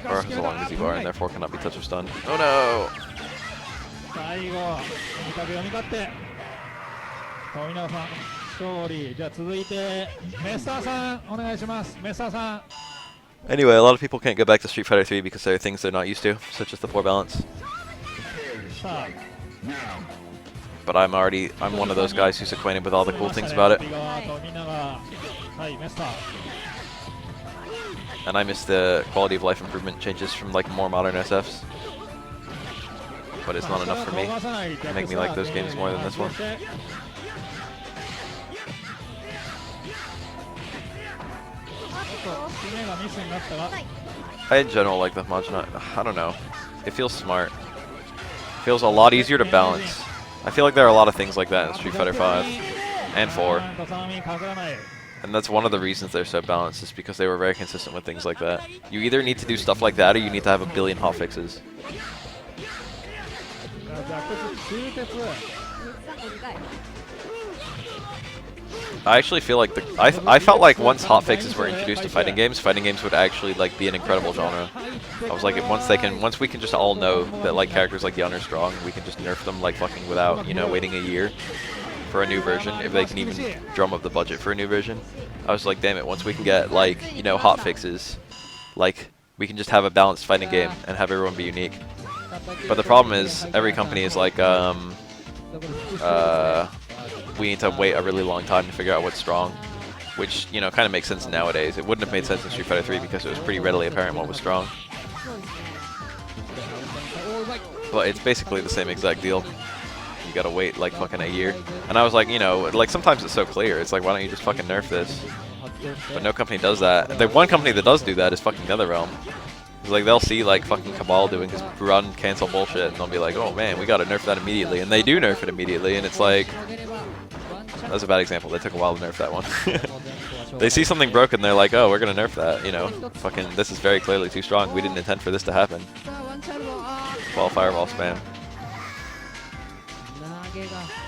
Or has a long easy bar and therefore cannot be touch or stunned. Oh no! 最後、見かけ読み勝って富永さん勝利。じゃあ続いてメッサーさんお願いします。メッサーさん。 Anyway, a lot of people can't get back to Street Fighter 3 because there are things they're not used to, such as the poor balance. さあ But I'm one of those guys who's acquainted with all the cool things about it. 富永、はいメッサー。 And I miss the quality of life improvement changes from like more modern SFs. But it's not enough for me to make me like those games more than this one. I in general like the Majina. I don't know. It feels smart. It feels a lot easier to balance. I feel like there are a lot of things like that in Street Fighter 5 and 4. And that's one of the reasons they're so balanced, is because they were very consistent with things like that. You either need to do stuff like that or you need to have a billion hotfixes. I actually feel like I felt like once hotfixes were introduced to fighting games would actually like be an incredible genre. I was like, once we can just all know that like characters like Yun are strong, we can just nerf them like fucking without, you know, waiting a year for a new version, if they can even drum up the budget for a new version. I was like, damn it, once we can get like, you know, hotfixes, like we can just have a balanced fighting game and have everyone be unique. But the problem is every company is like we need to wait a really long time to figure out what's strong, which, you know, kind of makes sense nowadays. It wouldn't have made sense in Street Fighter 3 because it was pretty readily apparent what was strong. But it's basically the same exact deal. You gotta wait like fucking a year. And I was like, you know, like sometimes it's so clear. It's like, why don't you just fucking nerf this? But no company does that. The one company that does do that is fucking NetherRealm. It's like they'll see like fucking Cabal doing his run cancel bullshit and they'll be like, oh man, we gotta nerf that immediately. And they do nerf it immediately and it's like, that's a bad example. They took a while to nerf that one. They see something broken, they're like, oh, we're gonna nerf that, you know. Fucking, this is very clearly too strong. We didn't intend for this to happen. Ball fireball spam.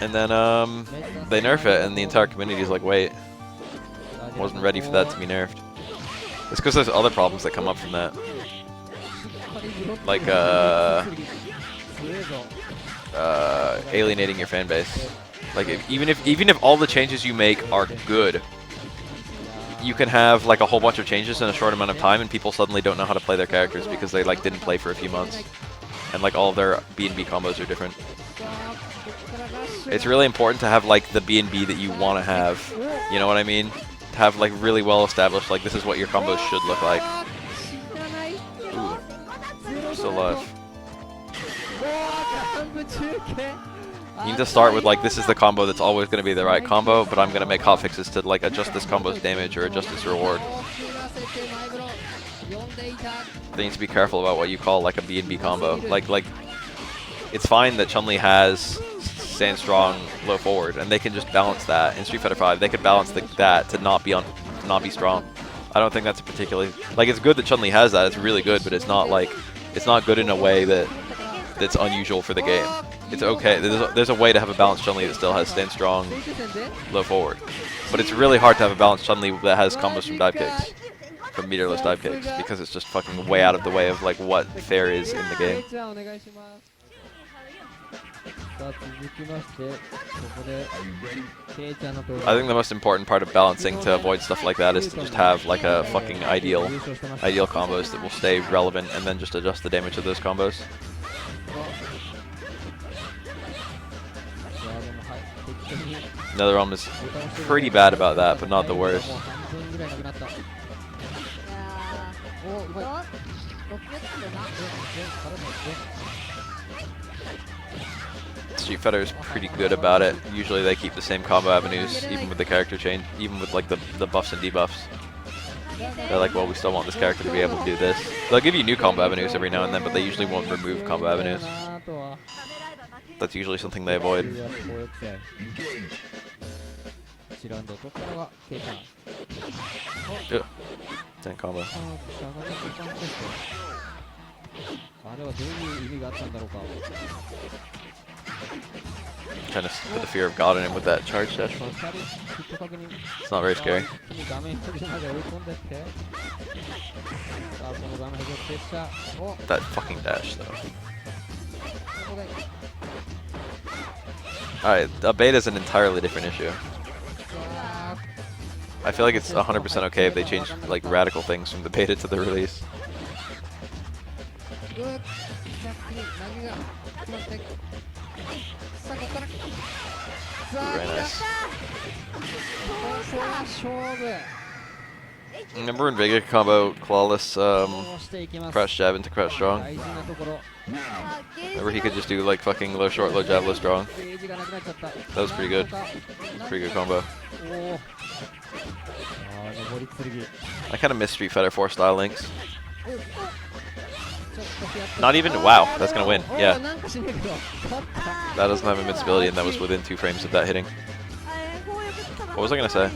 And then they nerf it and the entire community is like, wait, wasn't ready for that to be nerfed. It's because there's other problems that come up from that. Like alienating your fan base. Like even if all the changes you make are good, you can have like a whole bunch of changes in a short amount of time and people suddenly don't know how to play their characters because they like didn't play for a few months. And like all of their B&B combos are different. It's really important to have like the B&B that you want to have. You know what I mean? To have like really well established, like this is what your combos should look like. Ooh. Still alive. You need to start with like, this is the combo that's always going to be the right combo, but I'm going to make hotfixes to like adjust this combo's damage or adjust its reward. They need to be careful about what you call like a B&B combo. Like it's fine that Chun-Li has stand strong, low forward, and they can just balance that. In Street Fighter 5, they could balance that to not be strong. I don't think that's a particularly like, it's good that Chun-Li has that. It's really good, but it's not like, it's not good in a way that's unusual for the game. It's okay. There's a way to have a balanced Chun-Li that still has stand strong, low forward. But it's really hard to have a balanced Chun-Li that has combos from dive kicks, from meterless dive kicks, because it's just fucking way out of the way of like what fair is in the game. I think the most important part of balancing to avoid stuff like that is to just have like a fucking ideal combos that will stay relevant and then just adjust the damage of those combos. NetherRealm is pretty bad about that, but not the worst. Street Fighter is pretty good about it. Usually they keep the same combo avenues, even with the character change, even with like the buffs and debuffs. They're like, well, we still want this character to be able to do this. They'll give you new combo avenues every now and then, but they usually won't remove combo avenues. That's usually something they avoid. Ugh. 10 combo. あれはどういう意味があったんだろうか。 Kind of put the fear of God in him with that charge dash one. It's not very scary. That fucking dash though. Alright, a beta is an entirely different issue. I feel like it's 100% okay if they change like radical things from the beta to the release. Very nice. Remember when Vega could combo clawless crouch jab into crouch strong? Remember he could just do like fucking low short, low jab, low strong? That was pretty good. Pretty good combo. I kind of miss Street Fighter 4 style links. Not even, wow, that's gonna win, yeah. That doesn't have invincibility and that was within 2 frames of that hitting. What was I gonna say?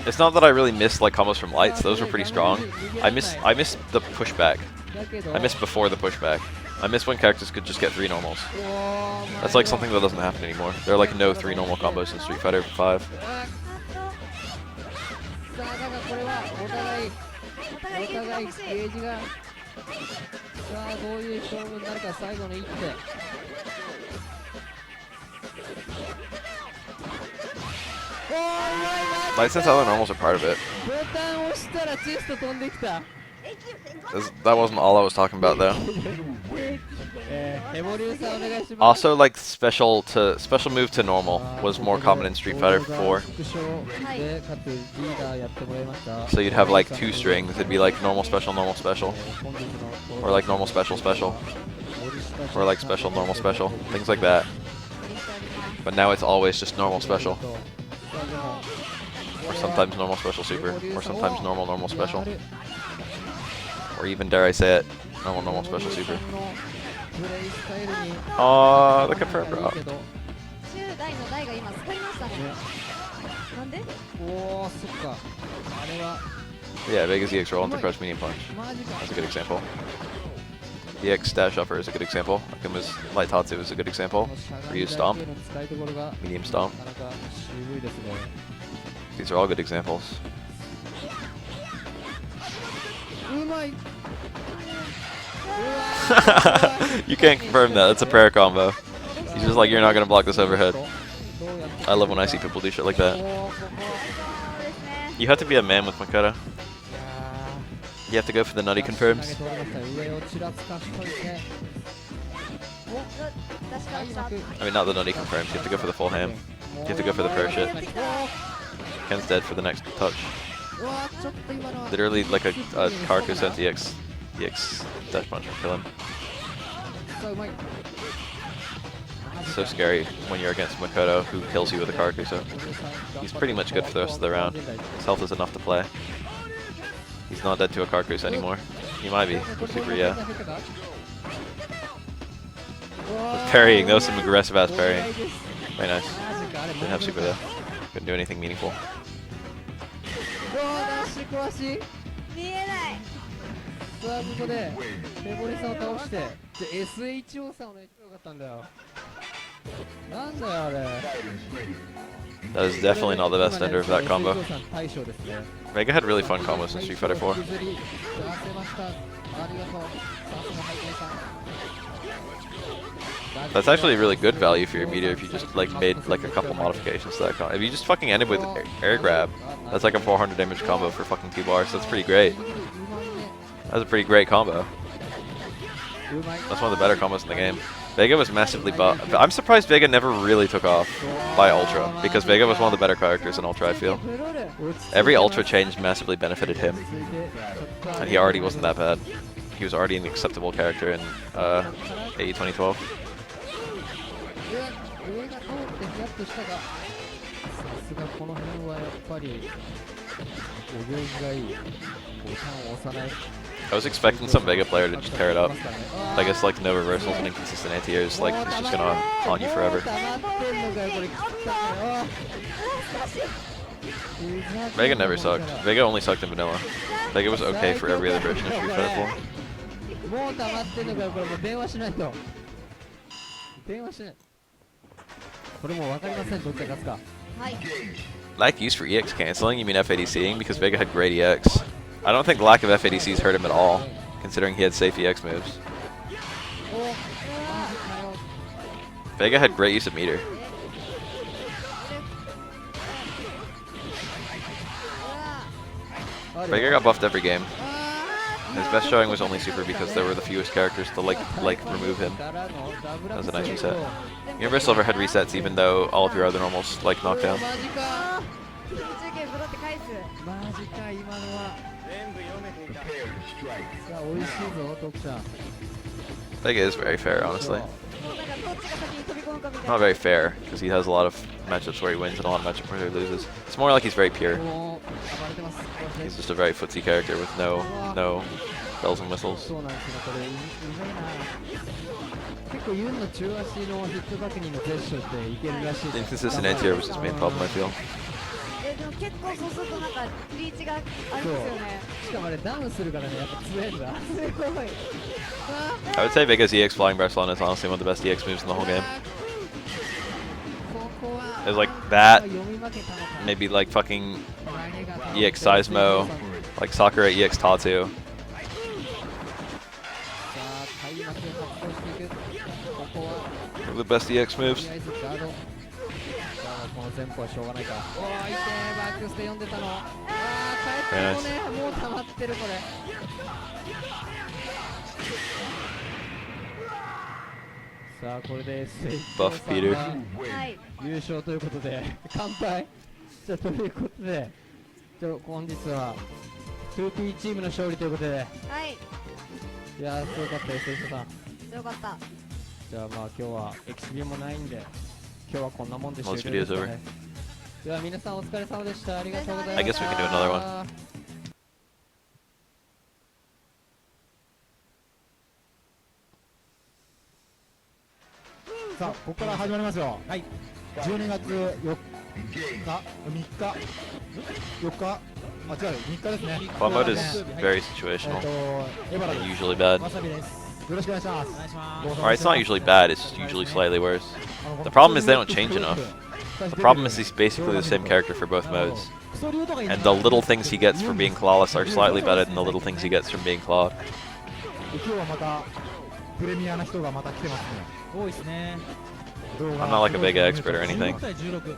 It's not that I really missed like combos from lights, those were pretty strong. I miss the pushback. I miss before the pushback. I miss when characters could just get 3 normals. That's like something that doesn't happen anymore. There are like no 3 normal combos in Street Fighter 5. お互いゲージが欲しい。ゲージがさあどういう勝負になるか最後の一手。Light sense other normals are part of it. ボタンを押したらチェスト飛んできた。That wasn't all I was talking about though. エボリューサーお願いします。 Also, like special move to normal was more common in Street Fighter 4. So you'd have like 2 strings. It'd be like normal special, or like normal special special, or like special normal special, things like that. But now it's always just normal special, or sometimes normal special super, or sometimes normal special, or even dare I say it, normal special super. Oh, the confirmed drop. 10台の台が今使いましたね。なんで？おー、そっか。あれは Yeah, Vega's EX roll into crouch medium punch. That's a good example. EX dash upper is a good example. Akuma's light tatsu is a good example. Ryu's stomp, medium stomp. These are all good examples. うまい。 You can't confirm that. That's a prayer combo. He's just like, you're not gonna block this overhead. I love when I see people do shit like that. You have to be a man with Makoto. You have to go for the nutty confirms. I mean, not the nutty confirms. You have to go for the full ham. You have to go for the prayer shit. Ken's dead for the next touch. Literally like a Karaku sent EX dash punch will kill him. It's so scary when you're against Makoto, who kills you with a Karakuso. He's pretty much good for the rest of the round. His health is enough to play. He's not dead to a Karakuso anymore. He might be. With super, yeah. With parrying, that was some aggressive ass parrying. Very nice. Didn't have super though. Couldn't do anything meaningful. 見えない。さあここでエボリさんを倒してで SHO さんをねよかったんだよ。なんだよあれ。 That is definitely not the best ender of that combo. Vega had really fun combos in Street Fighter 4. That's actually really good value for your meter if you just like made like a couple modifications to that combo. If you just fucking ended with air grab, that's like a 400 damage combo for fucking 2 bars. That's pretty great. That's a pretty great combo. That's one of the better combos in the game. Vega was massively buffed. I'm surprised Vega never really took off by Ultra, because Vega was one of the better characters in Ultra, I feel. Every Ultra change massively benefited him, and he already wasn't that bad. He was already an acceptable character in AE 2012. 上が通ってふわっとしたが、さすがこの辺はやっぱりお行儀がいい。ボタンを押さない。 I was expecting some Vega player to just tear it up. I guess like no reversals and inconsistent anti-airs, like it's just gonna haunt you forever. Vega never sucked. Vega only sucked in vanilla. Vega was okay for every other version of Street Fighter 4. もう溜まってんのかよ、これもう電話しないと。電話しない。これもう分かりません、どっちが勝つか。はい。 Lack use for EX canceling? You mean FADCing? Because Vega had great EX. I don't think lack of FADCs hurt him at all, considering he had safe EX moves. Vega had great use of meter. Vega got buffed every game. His best showing was only super because there were the fewest characters to like remove him. That was a nice reset. Universal overhead resets even though all of your other normals like knockdown. マジか今のは。さあ美味しいぞ徳ちゃん。 Vega is very fair, honestly. Not very fair because he has a lot of matchups where he wins and a lot of matchups where he loses. It's more like he's very pure. He's just a very footsie character with no bells and whistles. そうなんですね、これうまいな。結構ユンの中足のヒット確認のゼッションっていけるらしいです。 Inconsistent anti-air was his main problem, I feel. でも結構そうするとなんかリーチがありますよね。しかもあれダウンするからね、やっぱ強いんだ。すごい。 I would say Vega's EX Flying Barcelona is honestly one of the best EX moves in the whole game. It's like that, maybe like fucking EX Seismo, like Sakura EX Tatsu. One of the best EX moves. この前方はしょうがないか。おー、いてー、バックスで読んでたの。あー、帰ってもね、もう溜まってるこれ。さあ、これでBuff Peter. はい。優勝ということで、乾杯。じゃあ、ということで、本日は 2P チームの勝利ということで、はい。いやー、強かったです、吉田さん。よかった。じゃあ、まあ、今日はエキシビもないんで。今日はこんなもんで終 Most 了ですか videos over. ね。では皆さんお疲れ様でした。ありがとうございま I した。 guess we can do another one. さあ、ここから始まりますよ。はい。12月4日、3日、4日、あ、違う、3日ですね。 Claw mode is very situational エバラ and です。 usually bad. わさびです。よろしくお願いします。お願いします。 Or it's not usually bad, it's just usually slightly worse. The problem is they don't change enough. The problem is he's basically the same character for both modes. And the little things he gets for being clawless are slightly better than the little things he gets from being clawed. 今日はまたプレミアな人がまた来てますね。多いですね。 I'm not like a Vega expert or anything.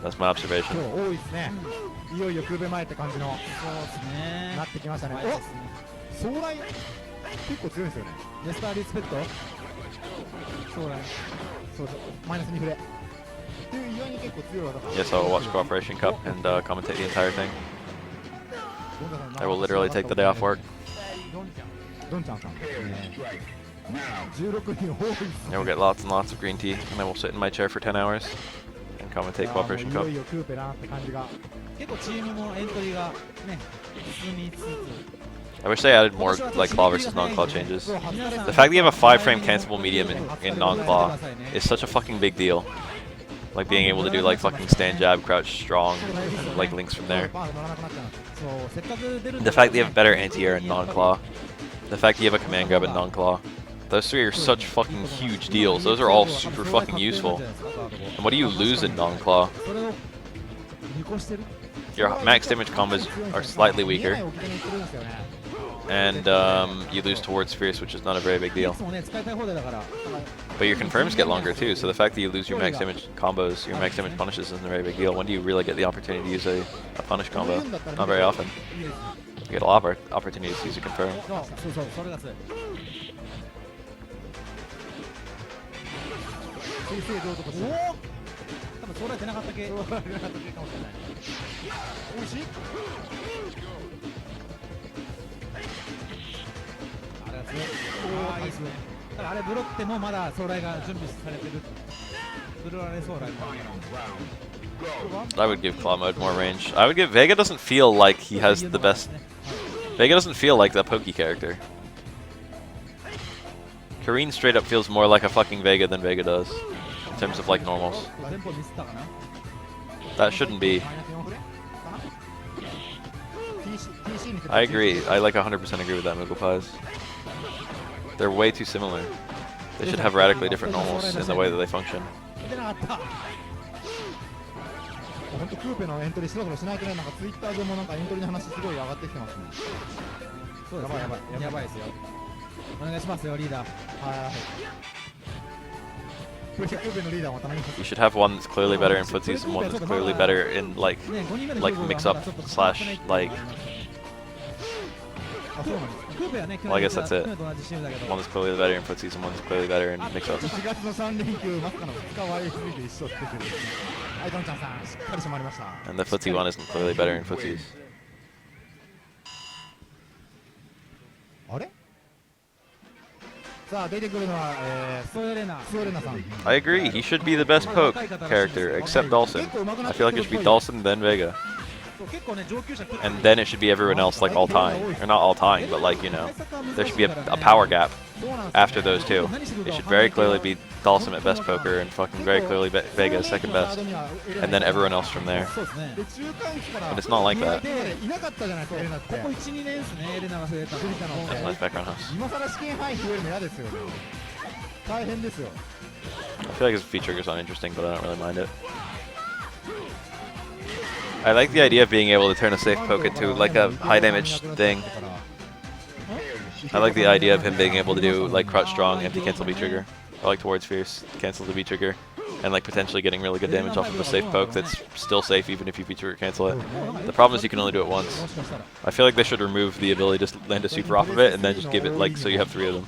That's my observation. 今日多いですね。いよいよクーベ前って感じのなってきましたね。お、壮大結構強いですよね。レスターリスペクト。壮大。そうそう。マイナス2フレ。っていう意外に結構強い技が。 Yes, I will watch Cooperation Cup and commentate the entire thing. I will literally take the day off work. ドンちゃんさん。16人多いですね。 I will get lots and lots of green tea, and I will sit in my chair for 10 hours and commentate Cooperation いよ Cup. いよクーペだなって感じが。結構チームもエントリーがね進みつつ。 I wish they added more like claw versus non-claw changes. The fact that you have a 5-frame cancelable medium in non-claw is such a fucking big deal. Like being able to do like fucking stand jab, crouch strong, like links from there. The fact that you have better anti-air in non-claw. The fact that you have a command grab in non-claw. Those three are such fucking huge deals. Those are all super fucking useful. And what do you lose in non-claw? Your max damage combos are slightly weaker. And you lose towards Fierce, which is not a very big deal. But your confirms get longer too, so the fact that you lose your max damage combos, your max damage punishes isn't a very big deal. When do you really get the opportunity to use a punish combo? Not very often. You get a lot of opportunities to use a confirm. 水星浄土として多分将来出なかった系かもしれない。美味しい。あれは強い。ああいいですね。ただあれブロってもまだ将来が準備されてる。ブロられ将来も。 I would give claw mode more range. I would give Vega doesn't feel like he has the best. Vega doesn't feel like the pokey character. Kareen straight up feels more like a fucking Vega than Vega does in terms of like normals. That shouldn't be. I agree. I like 100% agree with that, Moogle Pies. They're way too similar. They should have radically different normals in the way that they function. 本当クーペのエントリーしろしないくらいなんかツイッターでもなんかエントリーの話すごい上がってきてますね。そうですね。やばいですよ。お願いしますよリーダー。はい。クーペのリーダーもたまに。You should have one that's clearly better in footsies and one that's clearly better in like mix up slash like. Well, I guess that's it. One is clearly better in footsies and one is clearly better in mix ups. 4月の3連休まさかの2日割り続いて一緒ってくる。はいどんちゃんさんしっかり締まりました。 And the footsie one isn't clearly better in footsies. あれ？さあ出てくるのはスオレナさん。 I agree. He should be the best poke character except Dawson. I feel like it should be Dawson then Vega. And then it should be everyone else like all time. Or not all time, but like, you know, there should be a power gap after those two. It should very clearly be Dawson at best poker and fucking very clearly Vega as second best. And then everyone else from there. But it's not like that. That's nice background house. I feel like his V-trigger's uninteresting, but I don't really mind it. I like the idea of being able to turn a safe poke into like a high damage thing. I like the idea of him being able to do like crouch strong, empty cancel V-trigger, or like towards fierce, cancel the V-trigger, and like potentially getting really good damage off of a safe poke that's still safe even if you V-trigger cancel it. The problem is you can only do it once. I feel like they should remove the ability to land a super off of it and then just give it like so you have 3 of them.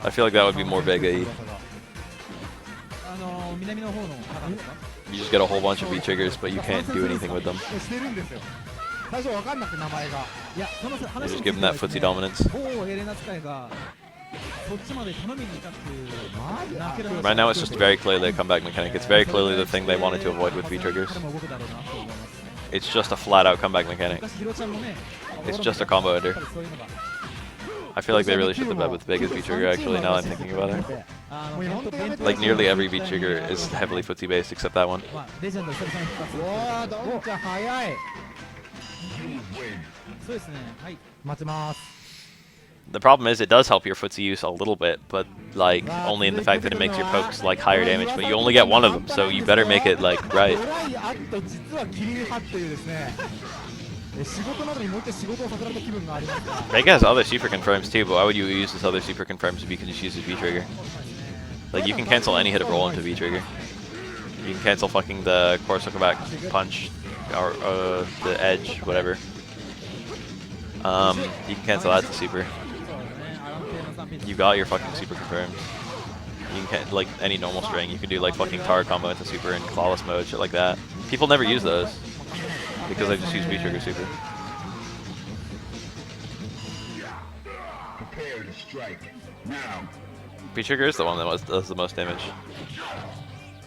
I feel like that would be more Vega-y. You just get a whole bunch of V-triggers, but you can't do anything with them. You just give them that footsie dominance. Right now it's just very clearly a comeback mechanic. It's very clearly the thing they wanted to avoid with V-triggers. It's just a flat-out comeback mechanic. It's just a combo ender. I feel like they really should have bet with Vega's V-trigger actually, now I'm thinking about it. Like nearly every V-trigger is heavily footsie based except that one. The problem is it does help your footsie use a little bit, but like only in the fact that it makes your pokes like higher damage, but you only get one of them, so you better make it like right. Vega has other super confirms too, but why would you use this other super confirms if you can just use his V-trigger? Like you can cancel any hit of roll into V-trigger. You can cancel fucking the Corsoka back punch or the edge, whatever. You can cancel that to super. You got your fucking super confirms. You can like any normal string. You can do like fucking Tar combo into super in clawless mode, shit like that. People never use those because they just use V-trigger super. Prepare to strike now. V-trigger is the one that does the most damage.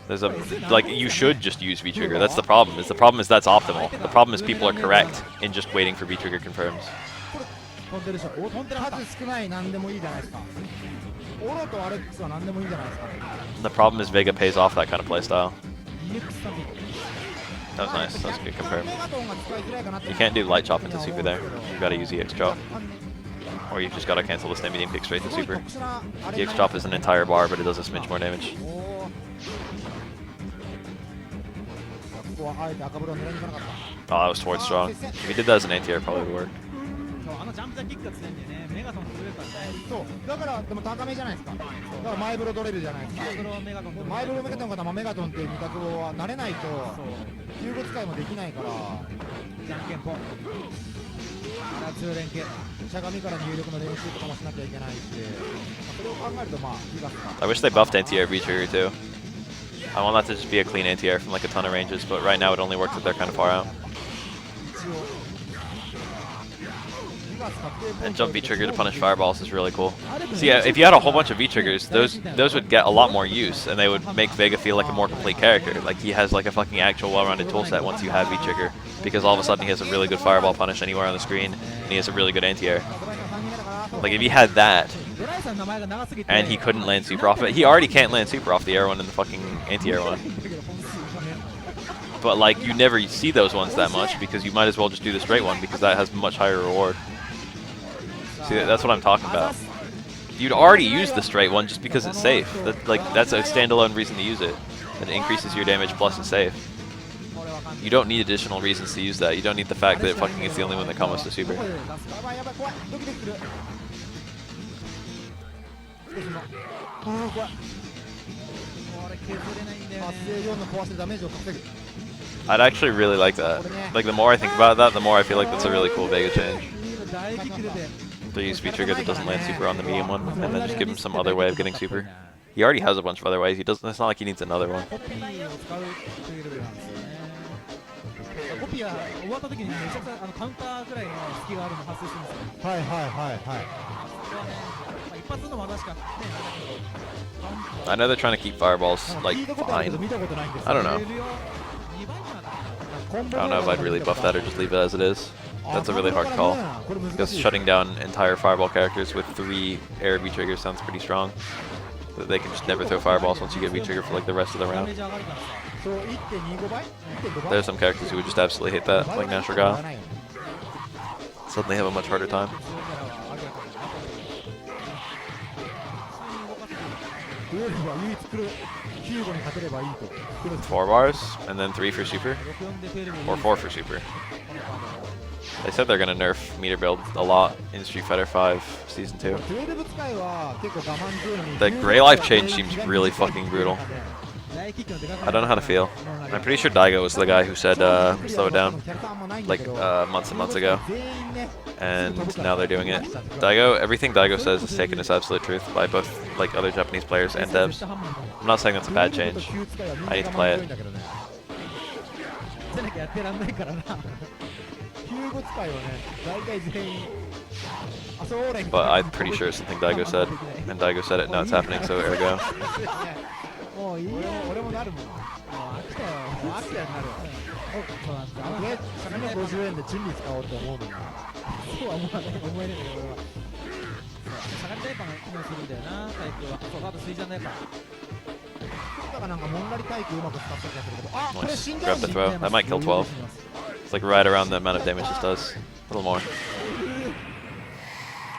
There's a like you should just use V-trigger. That's the problem. The problem is that's optimal. The problem is people are correct in just waiting for V-trigger confirms. The problem is Vega pays off that kind of playstyle. That was nice. That was a good confirm. You can't do light chop into super there. You gotta use EX chop. Or you just gotta cancel the stem medium kick straight to super. EX chop is an entire bar, but it does a smidge more damage. Oh, that was towards strong. If he did that as an anti-air, it probably would work. 通連携しゃがみから入力の練習とかもしなきゃいけないし、それを考えるとまあギガスが I wish they buffed anti-air V-trigger too. I want that to just be a clean anti-air from like a ton of ranges, but right now it only works if they're kind of far out. And jump V-trigger to punish fireballs is really cool. So yeah, if you had a whole bunch of V-triggers, those would get a lot more use, and they would make Vega feel like a more complete character. Like he has like a fucking actual well-rounded toolset once you have V-trigger, because all of a sudden he has a really good fireball punish anywhere on the screen, and he has a really good anti-air. Like if he had that, and he couldn't land super off it, he already can't land super off the air one and the fucking anti-air one. But like you never see those ones that much because you might as well just do the straight one because that has much higher reward. See, that's what I'm talking about. You'd already use the straight one just because it's safe. That's a standalone reason to use it. It increases your damage plus it's safe. You don't need additional reasons to use that. You don't need the fact that it fucking is the only one that combos to super. I'd actually really like that. Like the more I think about that, the more I feel like that's a really cool Vega change. To use V-trigger that doesn't land super on the medium one, and then just give him some other way of getting super. He already has a bunch of other ways. He doesn't. It's not like he needs another one. コピーが終わった時にめちゃくちゃカウンターぐらいの隙があるの発生するんですよ。はいはいはいはい。一発の技しかね。I know they're trying to keep fireballs like fine. I don't know. I don't know if I'd really buff that or just leave it as it is. That's a really hard call. Because shutting down entire fireball characters with 3 air V-triggers sounds pretty strong. That they can just never throw fireballs once you get V-trigger for like the rest of the round. There's some characters who would just absolutely hate that, like Natural Guile. Suddenly have a much harder time. 4 bars, and then 3 for super, or 4 for super. They said they're gonna nerf meter build a lot in Street Fighter V Season 2. The Grey Life change seems really fucking brutal. I don't know how to feel. I'm pretty sure Daigo was the guy who said slow it down, like months and months ago. And now they're doing it. Daigo, everything Daigo says is taken as absolute truth by both like other Japanese players and devs. I'm not saying that's a bad change. I need to play it. But I'm pretty sure it's something Daigo said, and Daigo said it, now it's happening, so ergo. Nice. Grab the throw. That might kill 12. It's like right around the amount of damage this does. A little more.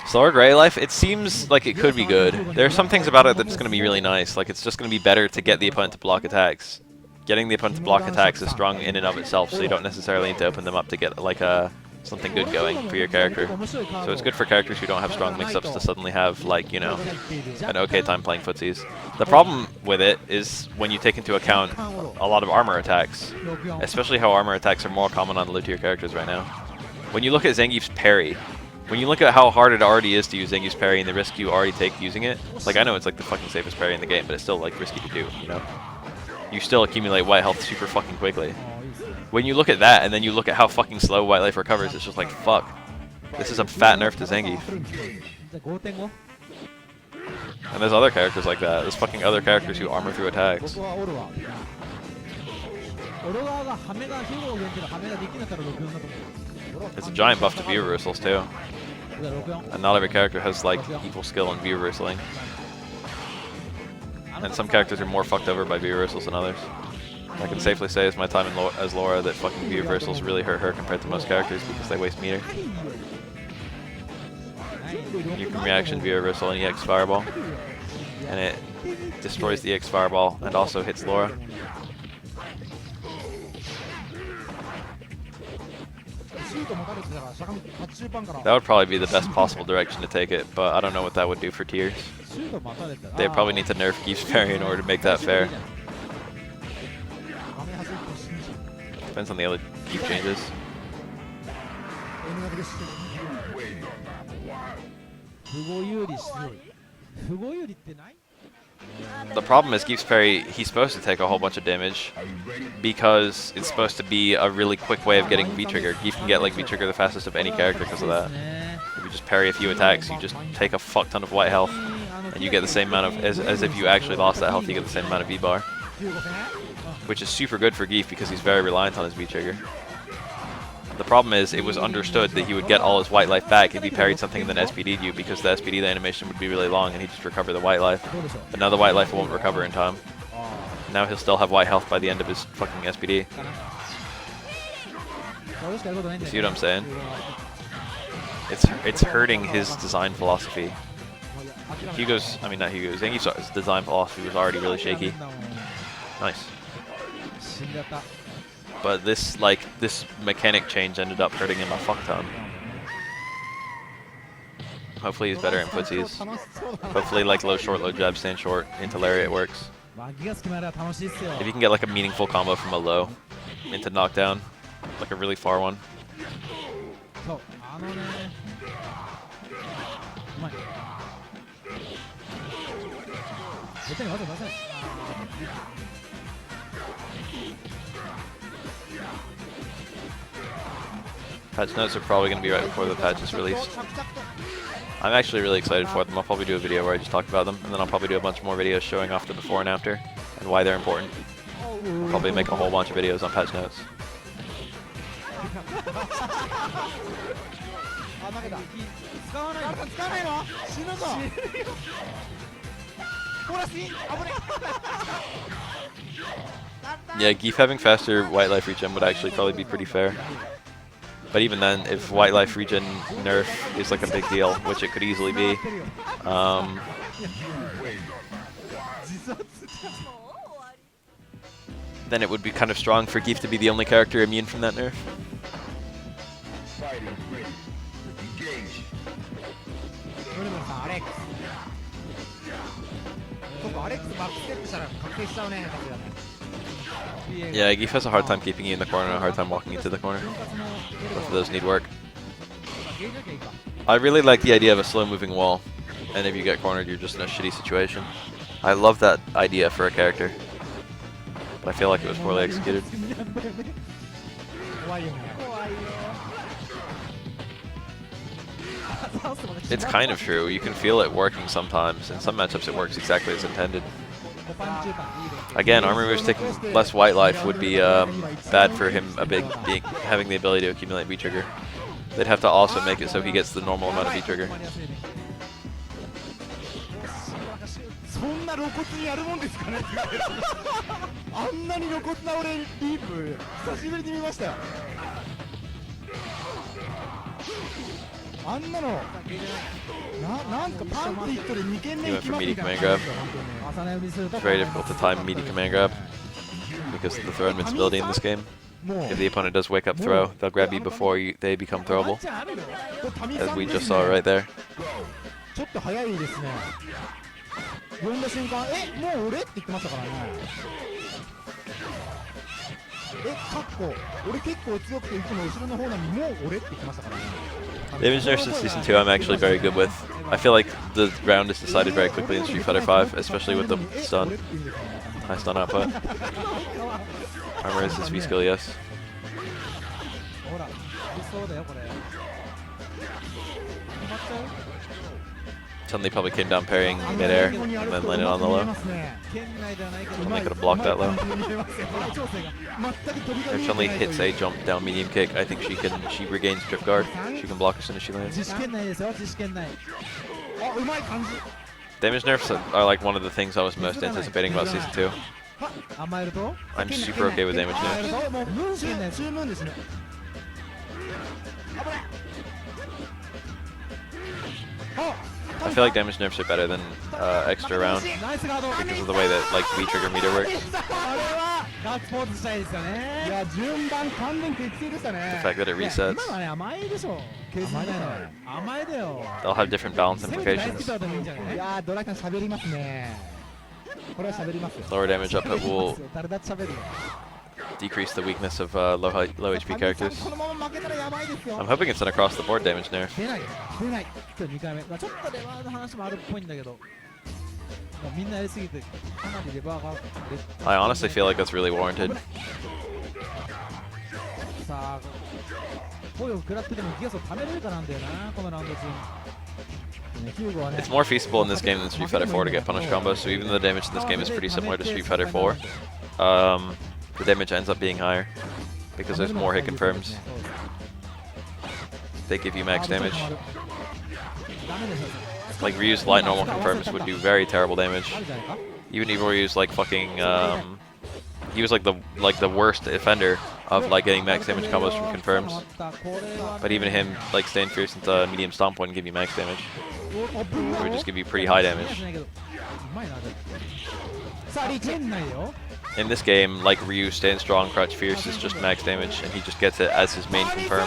Slower Grey Life, it seems like it could be good. There are some things about it that's going to be really nice. Like it's just going to be better to get the opponent to block attacks. Getting the opponent to block attacks is strong in and of itself, so you don't necessarily need to open them up to get like something good going for your character. So it's good for characters who don't have strong mix-ups to suddenly have, like, you know, an okay time playing footsies. The problem with it is when you take into account a lot of armor attacks, especially how armor attacks are more common on the low-tier characters right now. When you look at Zangief's parry, when you look at how hard it already is to use Zangief's parry and the risk you already take using it, like, I know it's like the fucking safest parry in the game, but it's still like risky to do, you know? You still accumulate white health super fucking quickly. When you look at that, and then you look at how fucking slow White Life recovers, it's just like, fuck. This is a fat nerf to Zangief. And there's other characters like that. There's fucking other characters who armor through attacks. It's a giant buff to view reversals too. And not every character has like equal skill in view reversaling. And some characters are more fucked over by view reversals than others. I can safely say as my time as Laura that fucking view reversals really hurt her compared to most characters because they waste meter. You can reaction view reversal and EX Fireball, and it destroys the EX Fireball and also hits Laura. That would probably be the best possible direction to take it, but I don't know what that would do for tiers. They probably need to nerf Geef's parry in order to make that fair. Depends on the other Geef changes. The problem is Geef's parry, he's supposed to take a whole bunch of damage because it's supposed to be a really quick way of getting V-trigger. Geef can get like V-trigger the fastest of any character because of that. If you just parry a few attacks, you just take a fuck ton of white health, and you get the same amount of, as if you actually lost that health, you get the same amount of V-bar. Which is super good for Geef because he's very reliant on his V-trigger. The problem is, it was understood that he would get all his white life back if he parried something and then SPD'd you, because the SPD animation would be really long and he'd just recover the white life. But now the white life won't recover in time. Now he'll still have white health by the end of his fucking SPD. You see what I'm saying? It's hurting his design philosophy. Hugo's, I mean not Hugo's, Zangief's design philosophy was already really shaky. Nice. But this mechanic change ended up hurting him a fuck ton. Hopefully he's better in footsies. Hopefully like low short, low jab, stand short, into lariat works. If you can get like a meaningful combo from a low into knockdown, like a really far one. Patch notes are probably going to be right before the patch is released. I'm actually really excited for them. I'll probably do a video where I just talk about them, and then I'll probably do a bunch more videos showing off the before and after, and why they're important. I'll probably make a whole bunch of videos on patch notes. Yeah, Geef having faster white life regen would actually probably be pretty fair. But even then, if white life regen nerf is like a big deal, which it could easily be, then it would be kind of strong for Geef to be the only character immune from that nerf. Yeah, Geef has a hard time keeping you in the corner and a hard time walking into the corner. Both of those need work. I really like the idea of a slow-moving wall, and if you get cornered, you're just in a shitty situation. I love that idea for a character, but I feel like it was poorly executed. It's kind of true. You can feel it working sometimes. In some matchups, it works exactly as intended. Again, armor moves taking less white life would be bad for him having the ability to accumulate V-trigger. They'd have to also make it so he gets the normal amount of V-trigger. He went for meaty command grab. It's very difficult to time meaty command grab because of the throw invincibility in this game. If the opponent does wake up throw, they'll grab you before they become throwable, as we just saw right there. Damage nerfs in Season 2 I'm actually very good with. I feel like the round is decided very quickly in Street Fighter 5, especially with the stun. High stun output. Armor is his V-skill, yes. Suddenly probably came down parrying mid-air and then landed on the low. Chun-Li could have blocked that low. If Chun-Li hits a jump down medium kick, I think she regains trip guard. She can block as soon as she lands. Damage nerfs are like one of the things I was most anticipating about Season 2. I'm super okay with damage nerfs. I feel like damage nerfs are better than extra round because of the way that like V-trigger meter works. The fact that it resets. They'll have different balance implications. Lower damage output will decrease the weakness of low HP characters. このまま負けたらやばいですよ I'm hoping it's an across the board damage nerf. 出ない出ない今日2回目、まあ、ちょっとレバーの話もあるっぽいんだけど、もうみんなやりすぎてかなりレバーが I honestly feel like that's really warranted. さあ声を食らってでもギアスを貯めれるかなんだよなこのラウンド中に。 It's more feasible in this game than Street Fighter 4 to get punish combos, so even though the damage in this game is pretty similar to Street Fighter 4, the damage ends up being higher because there's more hit confirms. They give you max damage. Like Ryu's light normal confirms would do very terrible damage. Even Ryu's like fucking he was like the worst offender of like getting max damage combos from confirms. But even him like staying fierce into medium stomp wouldn't give you max damage. It would just give you pretty high damage. In this game, like Ryu staying strong, crouch fierce is just max damage, and he just gets it as his main confirm.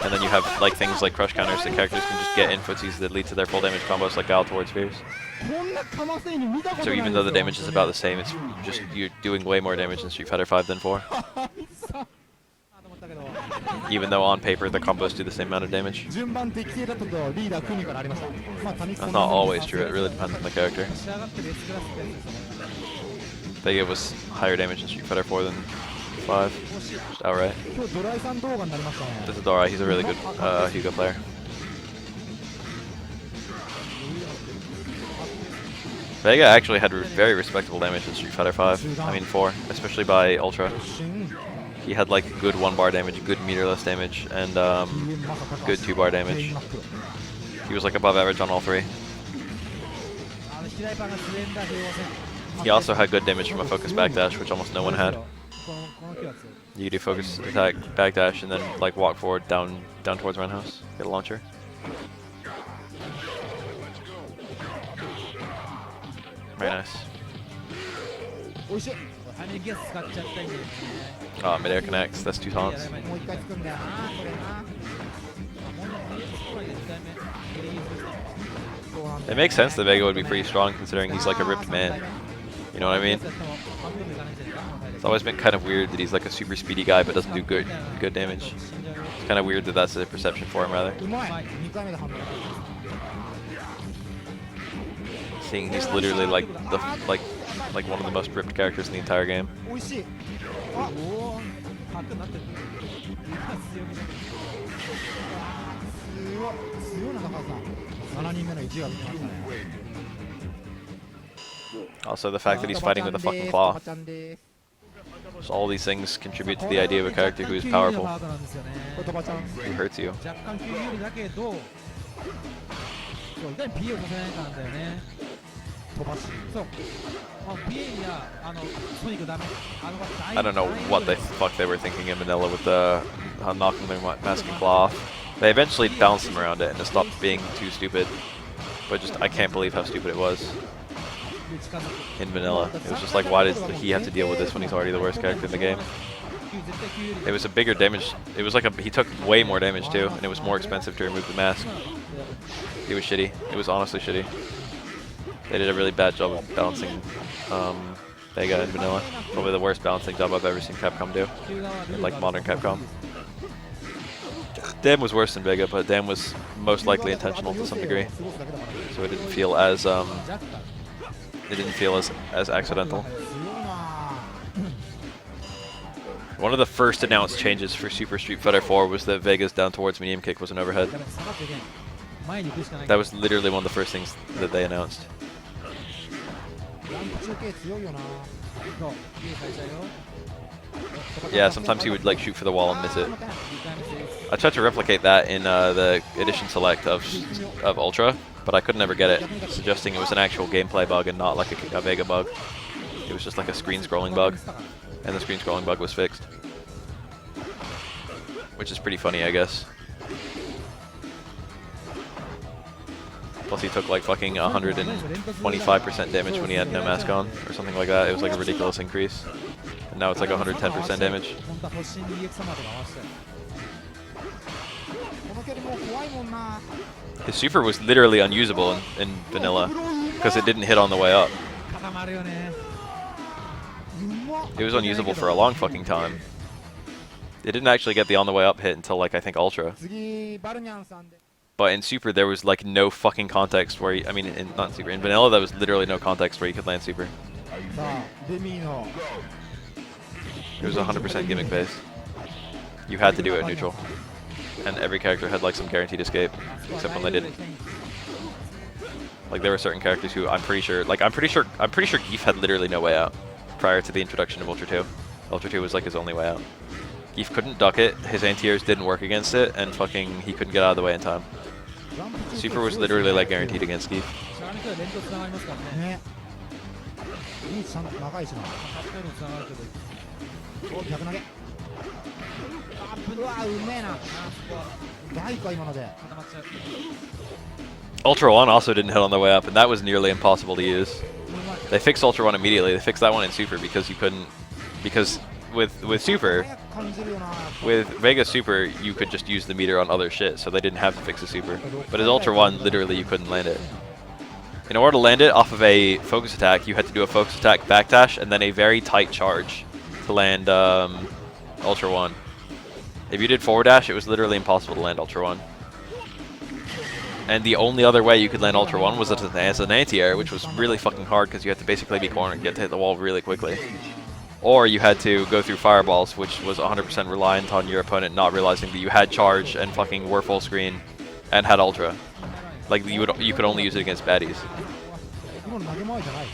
And then you have like things like crush counters that characters can just get in footsies that lead to their full damage combos like Gal towards fierce. So even though the damage is about the same, it's just you're doing way more damage in Street Fighter 5 than 4. Even though on paper the combos do the same amount of damage. That's not always true, it really depends on the character. Vega was higher damage in Street Fighter 4 than 5, just outright. This is Dorai, he's a really good Hugo player. Vega actually had very respectable damage in Street Fighter 5, I mean 4, especially by Ultra. He had like good 1-bar damage, good meterless damage, and good 2-bar damage. He was like above average on all 3. He also had good damage from a focus backdash, which almost no one had. You could do focus attack, backdash, and then like walk forward down towards roundhouse, get a launcher. Very nice. Oh, mid-air connects, that's 2 taunts. It makes sense that Vega would be pretty strong considering he's like a ripped man. You know what I mean? It's always been kind of weird that he's like a super speedy guy but doesn't do good damage. It's kind of weird that that's the perception for him rather. Seeing he's literally like one of the most ripped characters in the entire game. Also the fact that he's fighting with a fucking claw. So all these things contribute to the idea of a character who is powerful. Who hurts you. I don't know what the fuck they were thinking in Manila with knocking their mask and claw off. They eventually bounced him around it and it stopped being too stupid. But just, I can't believe how stupid it was in vanilla. It was just like, why did he have to deal with this when he's already the worst character in the game? It was a bigger damage. It was like he took way more damage too, and it was more expensive to remove the mask. It was shitty. It was honestly shitty. They did a really bad job of balancing Vega and vanilla. Probably the worst balancing job I've ever seen Capcom do, in like modern Capcom. Dam was worse than Vega, but Dam was most likely intentional to some degree, so it didn't feel as accidental. One of the first announced changes for Super Street Fighter 4 was that Vega's down towards medium kick was an overhead. That was literally one of the first things that they announced. Yeah, sometimes he would like shoot for the wall and miss it. I tried to replicate that in the edition select of Ultra, but I could never get it, suggesting it was an actual gameplay bug and not like a Vega bug. It was just like a screen scrolling bug, and the screen scrolling bug was fixed. Which is pretty funny, I guess. Plus he took like fucking 125% damage when he had no mask on, or something like that. It was like a ridiculous increase. And now it's like 110% damage. His super was literally unusable in vanilla, because it didn't hit on the way up. It was unusable for a long fucking time. It didn't actually get the on the way up hit until like I think Ultra. 次バルニャンさんで But in Super there was like no fucking context where I mean not in Super, in Vanilla there was literally no context where you could land Super. さあレミの It was 100% gimmick based. You had to do it neutral. And every character had like some guaranteed escape, except when they didn't. Like there were certain characters who I'm pretty sure Geef had literally no way out prior to the introduction of Ultra 2. Ultra 2 was like his only way out. Geef couldn't duck it, his anti-airs didn't work against it, and fucking he couldn't get out of the way in time. Super was literally like guaranteed against Geef. しゃがみと連動つながりますからね。ねリーチちゃんと長いしな片手のつながるけど。お逆投げうわうめえな大か今ので 固まっちゃう。 Ultra 1 also didn't hit on the way up, and that was nearly impossible to use. They fixed Ultra 1 immediately. They fixed that one in Super because you couldn't, because with Super, 早く感じるよな with Vega Super, you could just use the meter on other shit, so they didn't have to fix the Super. But as Ultra 1, literally you couldn't land it. In order to land it off of a focus attack, you had to do a focus attack backdash and then a very tight charge to land Ultra 1. If you did forward dash, it was literally impossible to land Ultra 1. And the only other way you could land Ultra 1 was as an anti-air, which was really fucking hard because you had to basically be cornered and get to hit the wall really quickly. Or you had to go through fireballs, which was 100% reliant on your opponent not realizing that you had charge and fucking were full screen and had Ultra. Like you could only use it against baddies. 今の投げ前じゃない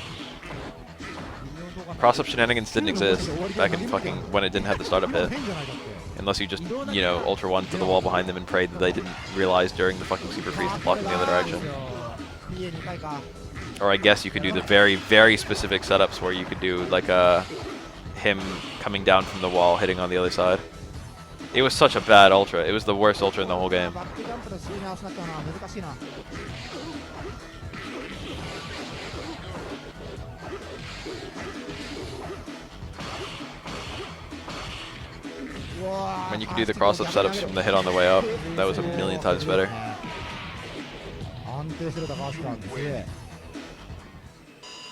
Cross-up shenanigans didn't exist back in fucking when it didn't have the startup hit. 変じゃないだって Unless you just, you know, Ultra 1 to the wall behind them and prayed that they didn't realize during the fucking Super Freeze to block in the other direction. PA2 回か Or I guess you could do the very, very specific setups where you could do like him coming down from the wall, hitting on the other side. It was such a bad Ultra. It was the worst Ultra in the whole game. バックジャンプと吸い直しなきゃな難しいなうわー When you could do the cross-up setups from the hit on the way up, that was a million times better. 安定してる高橋さんです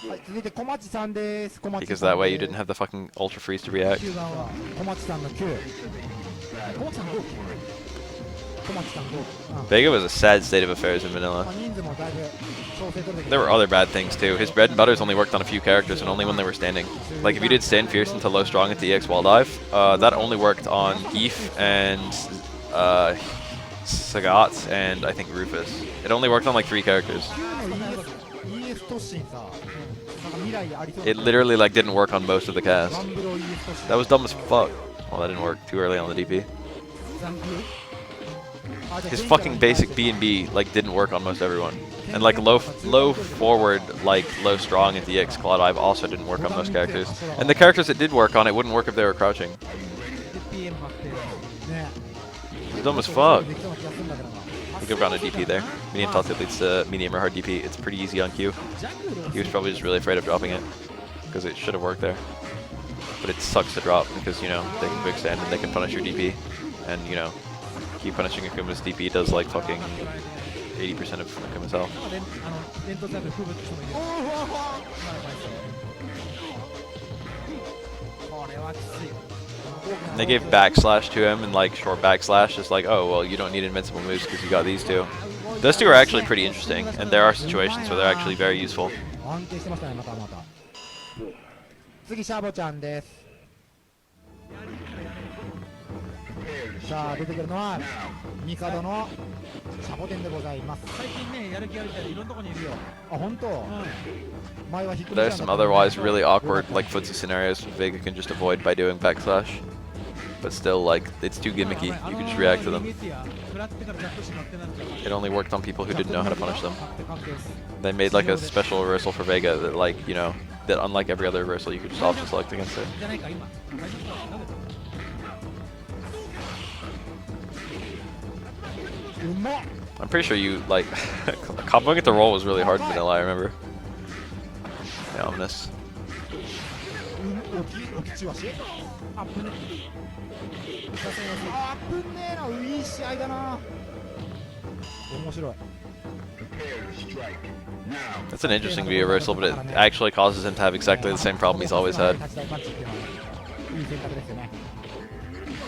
はい続いて小町さんです小町 Because さん that way you didn't have the fucking Ultra Freeze to react. 9番は小町さんの9小町さん5小町さん5 Vega was a sad state of affairs in Vanilla. 人数もだいぶ調整取れてきて There were other bad things too. His bread and butters only worked on a few characters and only when they were standing. Like if you did stand fierce into low strong at the EX wall dive, that only worked on Geef and Sagat and I think Rufus. It only worked on like 3 characters. 9の EF 突進さなんか未来ありそう It literally like didn't work on most of the cast. ワンブロー EF 突進 That was dumb as fuck. Well, that didn't work too early on the DP. 残空 His fucking basic B&B like didn't work on most everyone. And like low forward, like low strong at the EX claw dive also didn't work on most characters. And the characters it did work on, it wouldn't work if they were crouching. で PM 張ってね It's dumb as fuck. できそうな気がするんだけどな We could have gotten a DP there. Medium toss it leads to medium or hard DP. It's pretty easy on Q. He was probably just really afraid of dropping it because it should have worked there. But it sucks to drop because, you know, they can quick stand and they can punish your DP. And, you know, keep punishing Akuma's DP does like fucking 80% of Akuma's health. 連動ジャンプ風物詩もいる。これはきつい。 And they gave backslash to him and like short backslash is like, oh, well, you don't need invincible moves because you got these two. Those two are actually pretty interesting, and there are situations where they're actually very useful. 安定してましたねまたまた次シャボちゃんですさあ出てくるのはミカドのシャボテンでございます最近ね、やる気ある人いろんなとこにいるよ。あ本当前は低い There's some otherwise really awkward like footsie scenarios Vega can just avoid by doing backslash. But still, like, it's too gimmicky. You can just react to them. It only worked on people who didn't know how to punish them. They made like a special reversal for Vega that, like, you know, that unlike every other reversal, you could just option select against it. じゃないか今。大丈夫か。なんでうまっ I'm pretty sure you, like, comboing at the roll was really hard in Vanilla, I remember. Yeah, ominous. 起き中足あぶね。あぶねえないい試合だな面白い That's an interesting V reversal, but it actually causes him to have exactly the same problem he's always had. 立ち台パンチっていうのはいい選択ですよね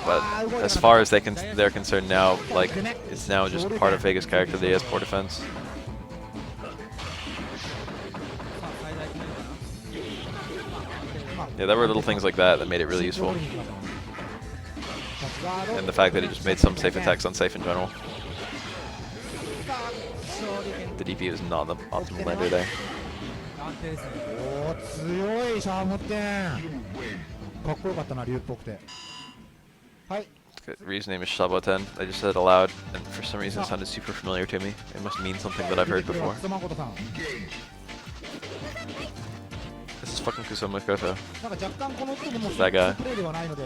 But as far as they're concerned now, like it's now just part of Vega's character that he has poor defense. Yeah, there were little things like that that made it really useful. And the fact that it just made some safe attacks unsafe in general. The DP was not the optimal lander there. おー強いシャーモテンかっこよかったな竜っぽくてはい Ryu's name is Shaboten. I just said it aloud, and for some reason it sounded super familiar to me. It must mean something that I've heard before. 草誠さん This is fucking Kusama Koto. なんか若干この人も That guy. プレイではないので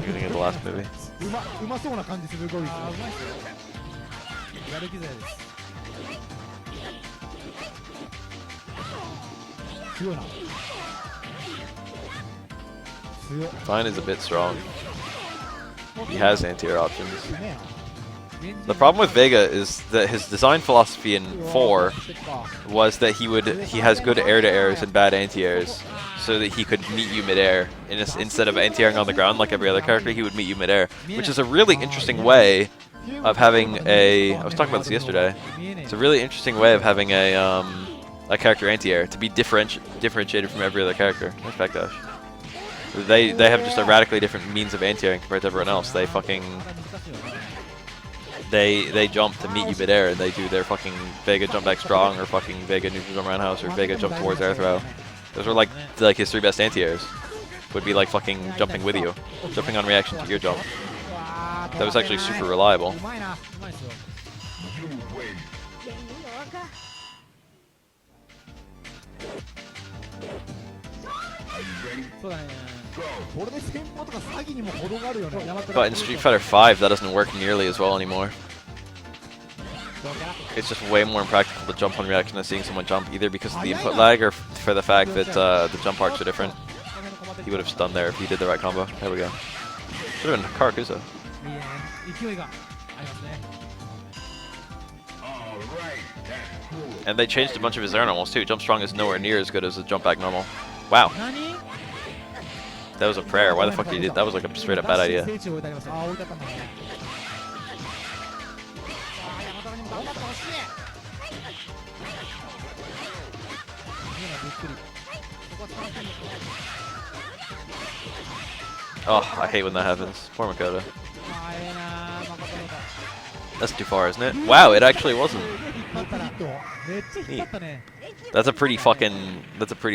Beginning of the last movie. うまそうな感じするすごいですあーうまいっすよやる気勢です強いな強い Fine is a bit strong. He has anti-air options. うめえな The problem with Vega is that his design philosophy in 4 was that he has good air-to-airs and bad anti-airs, so that he could meet you mid-air. Instead of anti-airing on the ground like every other character, he would meet you mid-air, which is a really interesting way of having a... I was talking about this yesterday. It's a really interesting way of having a character anti-air to be differentiated from every other character. Nice backdash. They have just a radically different means of anti-airing compared to everyone else. They fucking... They jump to meet you mid-air, and they do their fucking Vega jump back strong, or fucking Vega neutral jump roundhouse, or Vega jump towards air throw. Those are like his 3 best anti-airs. Would be like fucking jumping with you, jumping on reaction to your jump. That was actually super reliable. うまいなうまいっすよ そうだね これで先方とか詐欺にも程があるよね But in Street Fighter 5, that doesn't work nearly as well anymore. It's just way more impractical to jump on reaction than seeing someone jump, either because of the input lag or for the fact that the jump arcs are different. He would have stunned there if he did the right combo. There we go. Should have been Karakusa. いいね勢いがありますね And they changed a bunch of his air normals too. Jump strong is nowhere near as good as a jump back normal. Wow, 何 that was a prayer. Why the fuck did he do that? That was like a straight up bad idea. 聖地を置いてありますよああ置いてあったんだねあー山田にも頑張ってほしいいいなびっくりそこは楽しみ Oh, I hate when that happens. Poor Makoto. あーええなー誠のか That's too far, isn't it? Wow, it actually wasn't. 引っ張ったなめっちゃ引っ張ったね That's a pretty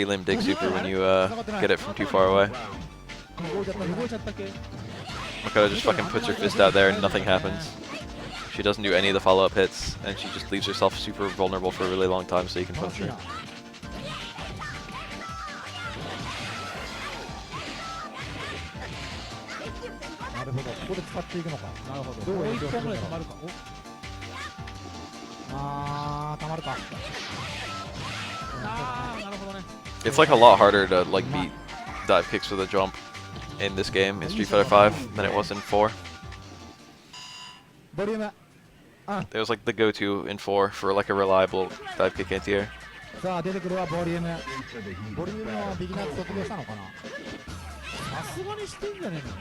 lame dig super when you get it from too far away. 動いちゃったっけ Makoto just fucking puts her fist out there and nothing happens. She doesn't do any of the follow-up hits, and she just leaves herself super vulnerable for a really long time so you can punch her. なるほどここで使っていくのかなるほどどうもう一影響するんだろう本ぐらい止まるかあーたまるかあーなるほどね It's like a lot harder to like beat dive kicks with a jump in this game in Street Fighter 5 than it was in 4. ボリューム It was like the go-to in 4 for like a reliable dive kick anti-air. さあ出てくるわボリュームボリュームのビギナーズ卒業したのかなさすがにしてんじゃねえの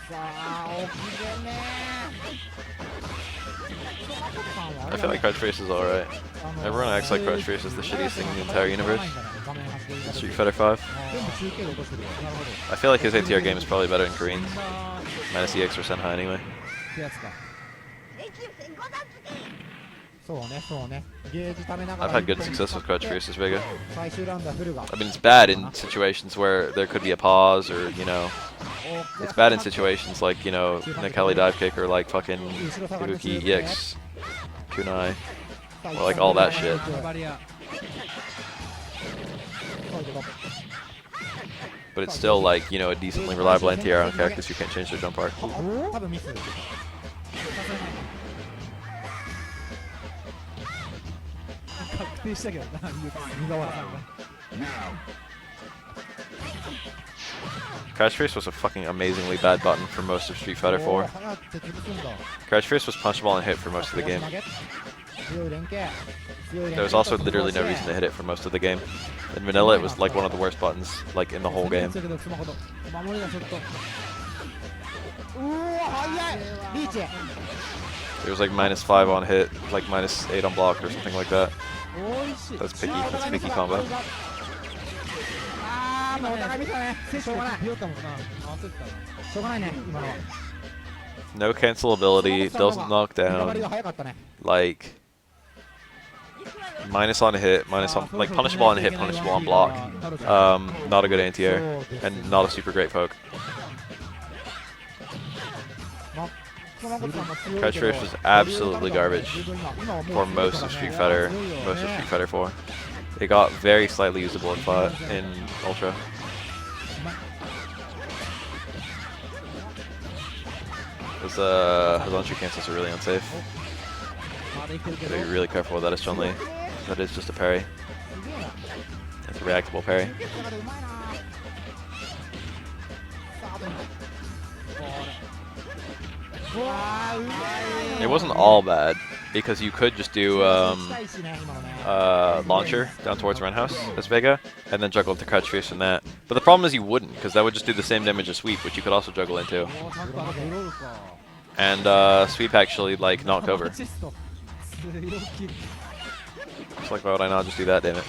さあ大きいね I feel like Crouch Face is alright. Everyone acts like Crouch Face is the shittiest thing in the entire universe. In Street Fighter 5. 全部中継で落としてるよなるほど I feel like his anti-air game is probably better in Koreans. Minus EX or Senhai anyway. ってやつかそうねそうねゲージ貯めなが I've ら had good success with Crouch Fierce as Vega. 最終ラウンドはフルが I mean, it's bad in situations where there could be a pause or, you know, it's bad in situations like, you know, Nikali dive kick or like fucking Ibuki EX, Kunai, or like all that shit. バリア But it's still like, you know, a decently reliable anti-air on characters who can't change their jump arc. 多分ミス確定したけどな見川さんが Crouch Fierce was a fucking amazingly bad button for most of Street Fighter 4. 早く敵潰すんだ Crouch Fierce was punchable and hit for most of the game. 強い連携 There was also literally no reason to hit it for most of the game. In vanilla, it was like one of the worst buttons like in the whole game. 守りがちょっとうわ早いリーチ It was like -5 on hit, like -8 on block or something like that. おいしい That's picky. That's a picky combo. あーもうお互い見たねしょうがないしょうがないね今のは No cancel ability, doesn't knock リカバ down. リーが早かったね Like minus on hit, minus on like punishable on hit, punishable on block. Not a good anti-air, and not a super great poke. Crouch Fish was absolutely garbage for most of Street Fighter, most of Street Fighter 4. It got very slightly usable in Ultra. His launcher cancels are really unsafe. Gotta be really careful with that as Chun-Li. That is just a parry. It's a reactable parry. It wasn't all bad, because you could just do launcher down towards Roundhouse as Vega, and then juggle into Crouch Fierce and that. But the problem is you wouldn't, because that would just do the same damage as Sweep, which you could also juggle into. And Sweep actually like knocked over. Just like, why would I not just do that, damn it?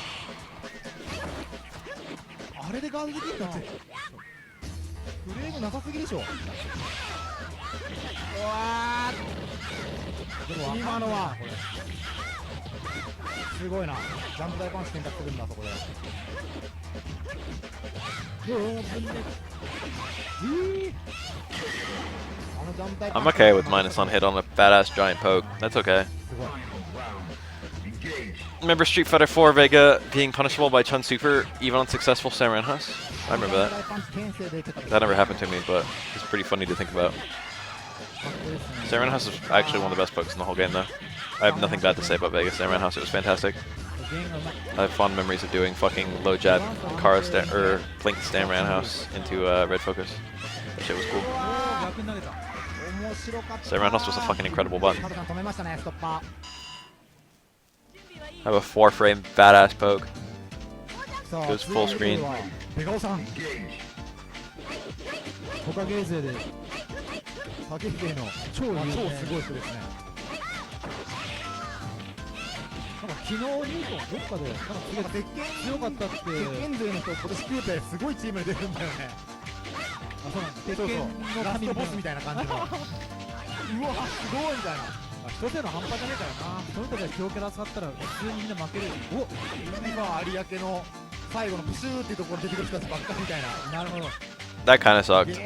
あれでガードできるのフレームなさすぎでしょうわー今のはすごいなジャンプ大パンチ選択するんだそこでI'm okay with minus on hit on a badass giant poke. That's okay. Remember Street Fighter 4 Vega being punishable by Chun Super even on successful Sam Roundhouse? I remember that. That never happened to me, but it's pretty funny to think about. Sam Roundhouse is actually one of the best pokes in the whole game, though. I have nothing bad to say about Vega Sam Roundhouse. It was fantastic. I have fond memories of doing fucking low jab or blink Stam Roundhouse into red focus. That shit was cool. Sam Roundhouse was a fucking incredible button. I have a 4-frame badass poke. Goes full screen. 下げ系の超すごい人ですね。なんか昨日ニュートンどっかでなんか鉄拳強かったって鉄拳勢の人今年9体すごいチームに出るんだよね。あ、そうなんです。鉄拳のラストボスみたいな感じの。うわすごいみたいな。一手の半端じゃねえからな。その人たち強キャラ使ったら普通にみんな負ける。お、今有明の最後のプシューっていうところ出てくる人たちばっかりみたいな。なるほど。That kind of sucked.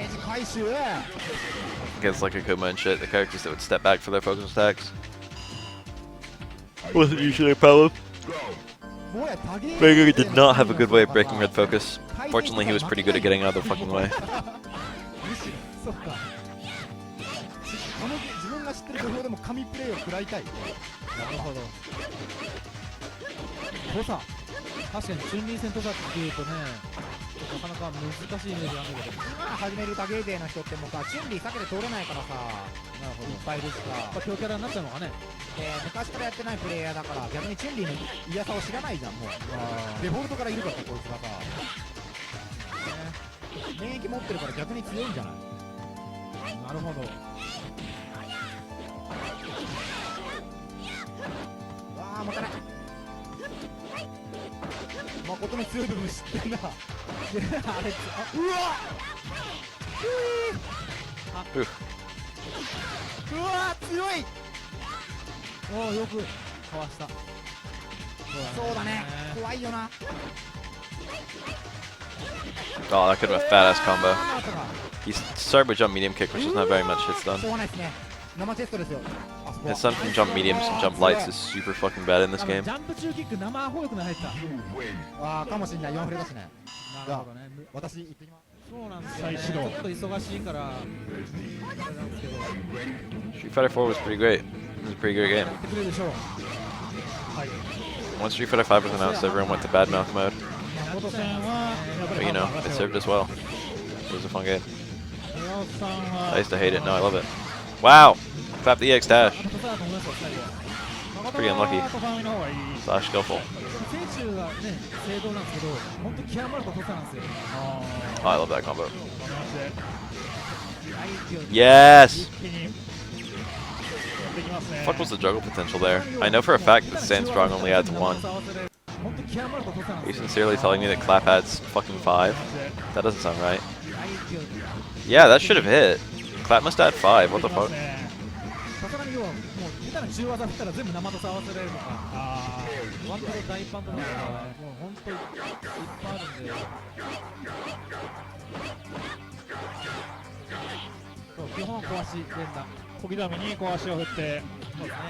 Against like Akuma and shit, the characters that would step back for their focus attacks. Wasn't usually a problem. Vega did not have a good way of breaking red focus. Fortunately, he was pretty good at getting out of the fucking way. 自分が知ってる土俵でも神プレイを食らいたい。なるほど。土佐、確かにチュンリー戦土佐っていうとね、なかなか難しいイメージがあるんだけど、今始めるだけ勢の人ってもうさ、チュンリー避けて通れないからさ、なるほど、いっぱいいるしさ、強キャラになったのかね。昔からやってないプレイヤーだから逆にチュンリーの嫌さを知らないじゃん、もう。デフォルトからいるからこいつがさ、免疫持ってるから逆に強いんじゃない。なるほど。わあ、もたない。誠の強い部分知ってんな。あれ、うわうわ強い。おお、よくかわした。そうだね、怖いよな。 Oh, that could have been a fat ass combo. He started with jump medium kick, which is not very much hit stun. His stun from jump mediums and jump lights is super fucking bad in this game. 再始動 Street Fighter 4 was pretty great. It was a pretty great game. Once Street Fighter 5 was announced, everyone went to bad mouth mode. But you know, it served us well. It was a fun game. I used to hate it, now I love it. Wow! Clap the EX dash. Pretty unlucky. とファーミの方がいい。 Slash skillful. 選手がね正当なんですけど、本当極まると土佐なんですよ。 Oh, I love that combo. このやつで Yes! 一気にやってきますね。 Fuck was the juggle potential there? I know for a fact that Sandstrong only adds 1. 本当極まると土佐なん Are で you すよ。 sincerely telling me that Clap adds fucking 5? That doesn't sound right. Yeah, that should have hit. Clap must add 5. What the fuck? さすがに要はもう下手な中技振ったら全部生と合わせられるとか、ワンプロ大パンとかもう本当にいっぱいあるんで。そう基本壊し連打。小刻みに小足を振ってそうですね。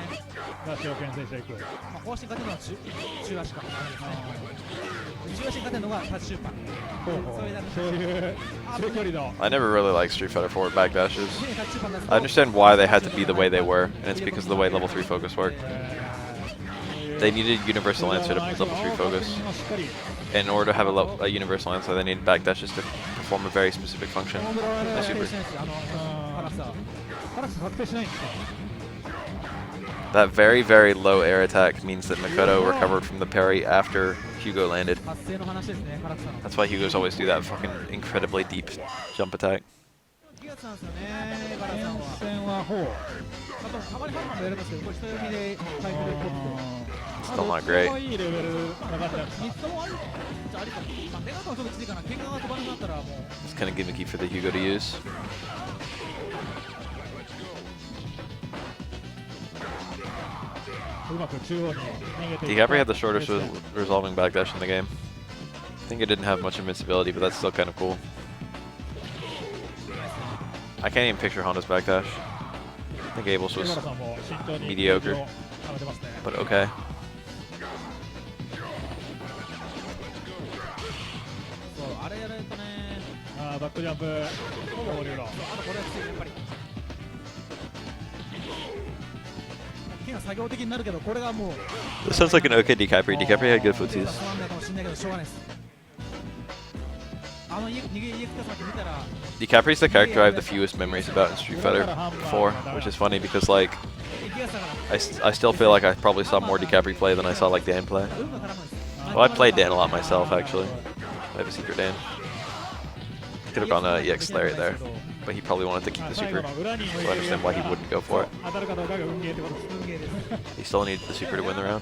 出しを牽制していく。まあ、壊しに勝てるのは中足かあれですね。中足に勝てるのがタッチシューパー。そういう中距離の I never really liked Street Fighter 4 backdashes. I understand why they had to be the way they were, and it's because of the way level 3 focus worked. They needed universal answer to level 3 focus. In order to have a universal answer, they needed backdashes to perform a very specific function. They're super. カラス確定しないんですか。 That very, very low air attack means that Makoto recovered from the parry after Hugo landed. 発生の話ですね、唐草の。 That's why Hugos always do that fucking incredibly deep jump attack. いいやつなんですよね、唐さんは。戦はほう。あとたまにハンマーもやるんですけど、これ人読みで回復でポッと。 Still not great. いいレベルな感じなんですか。3つもあるじゃあありかも。まあ、メガトはちょっときついかな。喧嘩が飛ばなくなったらもう。 It's kind of gimmicky for the Hugo to use. うまく中央に逃げて DiCaprio had the shortest resolving backdash in the game. I think it didn't have much invincibility, but that's still kind of cool. I can't even picture Honda's backdash. I think Abel's was さんも慎重に mediocre, 貯めてますね。 but okay. そうあれやられるとね。バックジャンプほぼリューロ。あとこれはきついやっぱり。剣は作業的になるけど、これがもう。 This sounds like an okay DiCaprio. DiCaprio had good footsies. つまんないかもしれないけどしょうがないです。逃げ家来た先見たら。 DiCaprio's the character I have the fewest memories about in Street Fighter 4, which is funny because like I still feel like I probably saw more DiCaprio play than I saw like Dan play. Well, I played Dan a lot myself actually. I have a secret Dan. Could have gone EX Lariat there, but he probably wanted to keep the super. So I understand why he wouldn't go for it. 当たるかどうかが運ゲーってことです。 運ゲーです。 He still needed the super to win the round.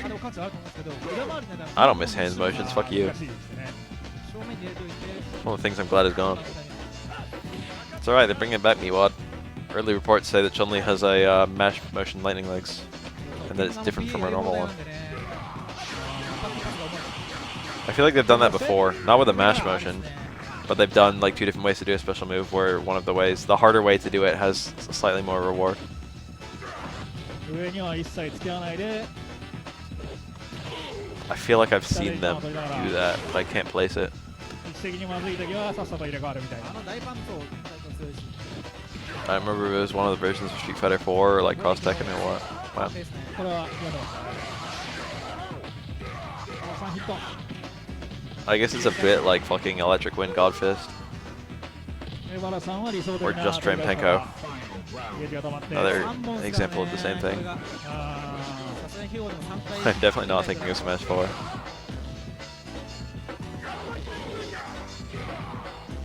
あでも価値はあると思うんですけど、裏回りなら I don't miss hand motions. Fuck you. 難しいですね。正面に入れといて。 One of the things I'm glad is gone. It's alright, they're bringing back Miwad. Early reports say that Chun-Li has a mash motion lightning legs, and that it's different from her normal one. I feel like they've done that before, not with a mash motion, but they've done like 2 different ways to do a special move where one of the ways, the harder way to do it has slightly more reward. 上には一切付き合わないで I feel like I've seen them do that, but I can't place it. 位置的にまずい時はさっさと入れ替わるみたいな。あの大パンと大パン強いし。 I remember it was one of the versions of Street Fighter 4 or like Cross Tekken or what. Wow. ですね。これは読んでましたね。3ヒット。 I guess it's a bit like fucking Electric Wind God Fist. 江原さんは理想的な Or just Trampenko. ゲージが止まって。 Another example of the same thing. さすがにヒューゴでも3回 I'm definitely not thinking of Smash 4.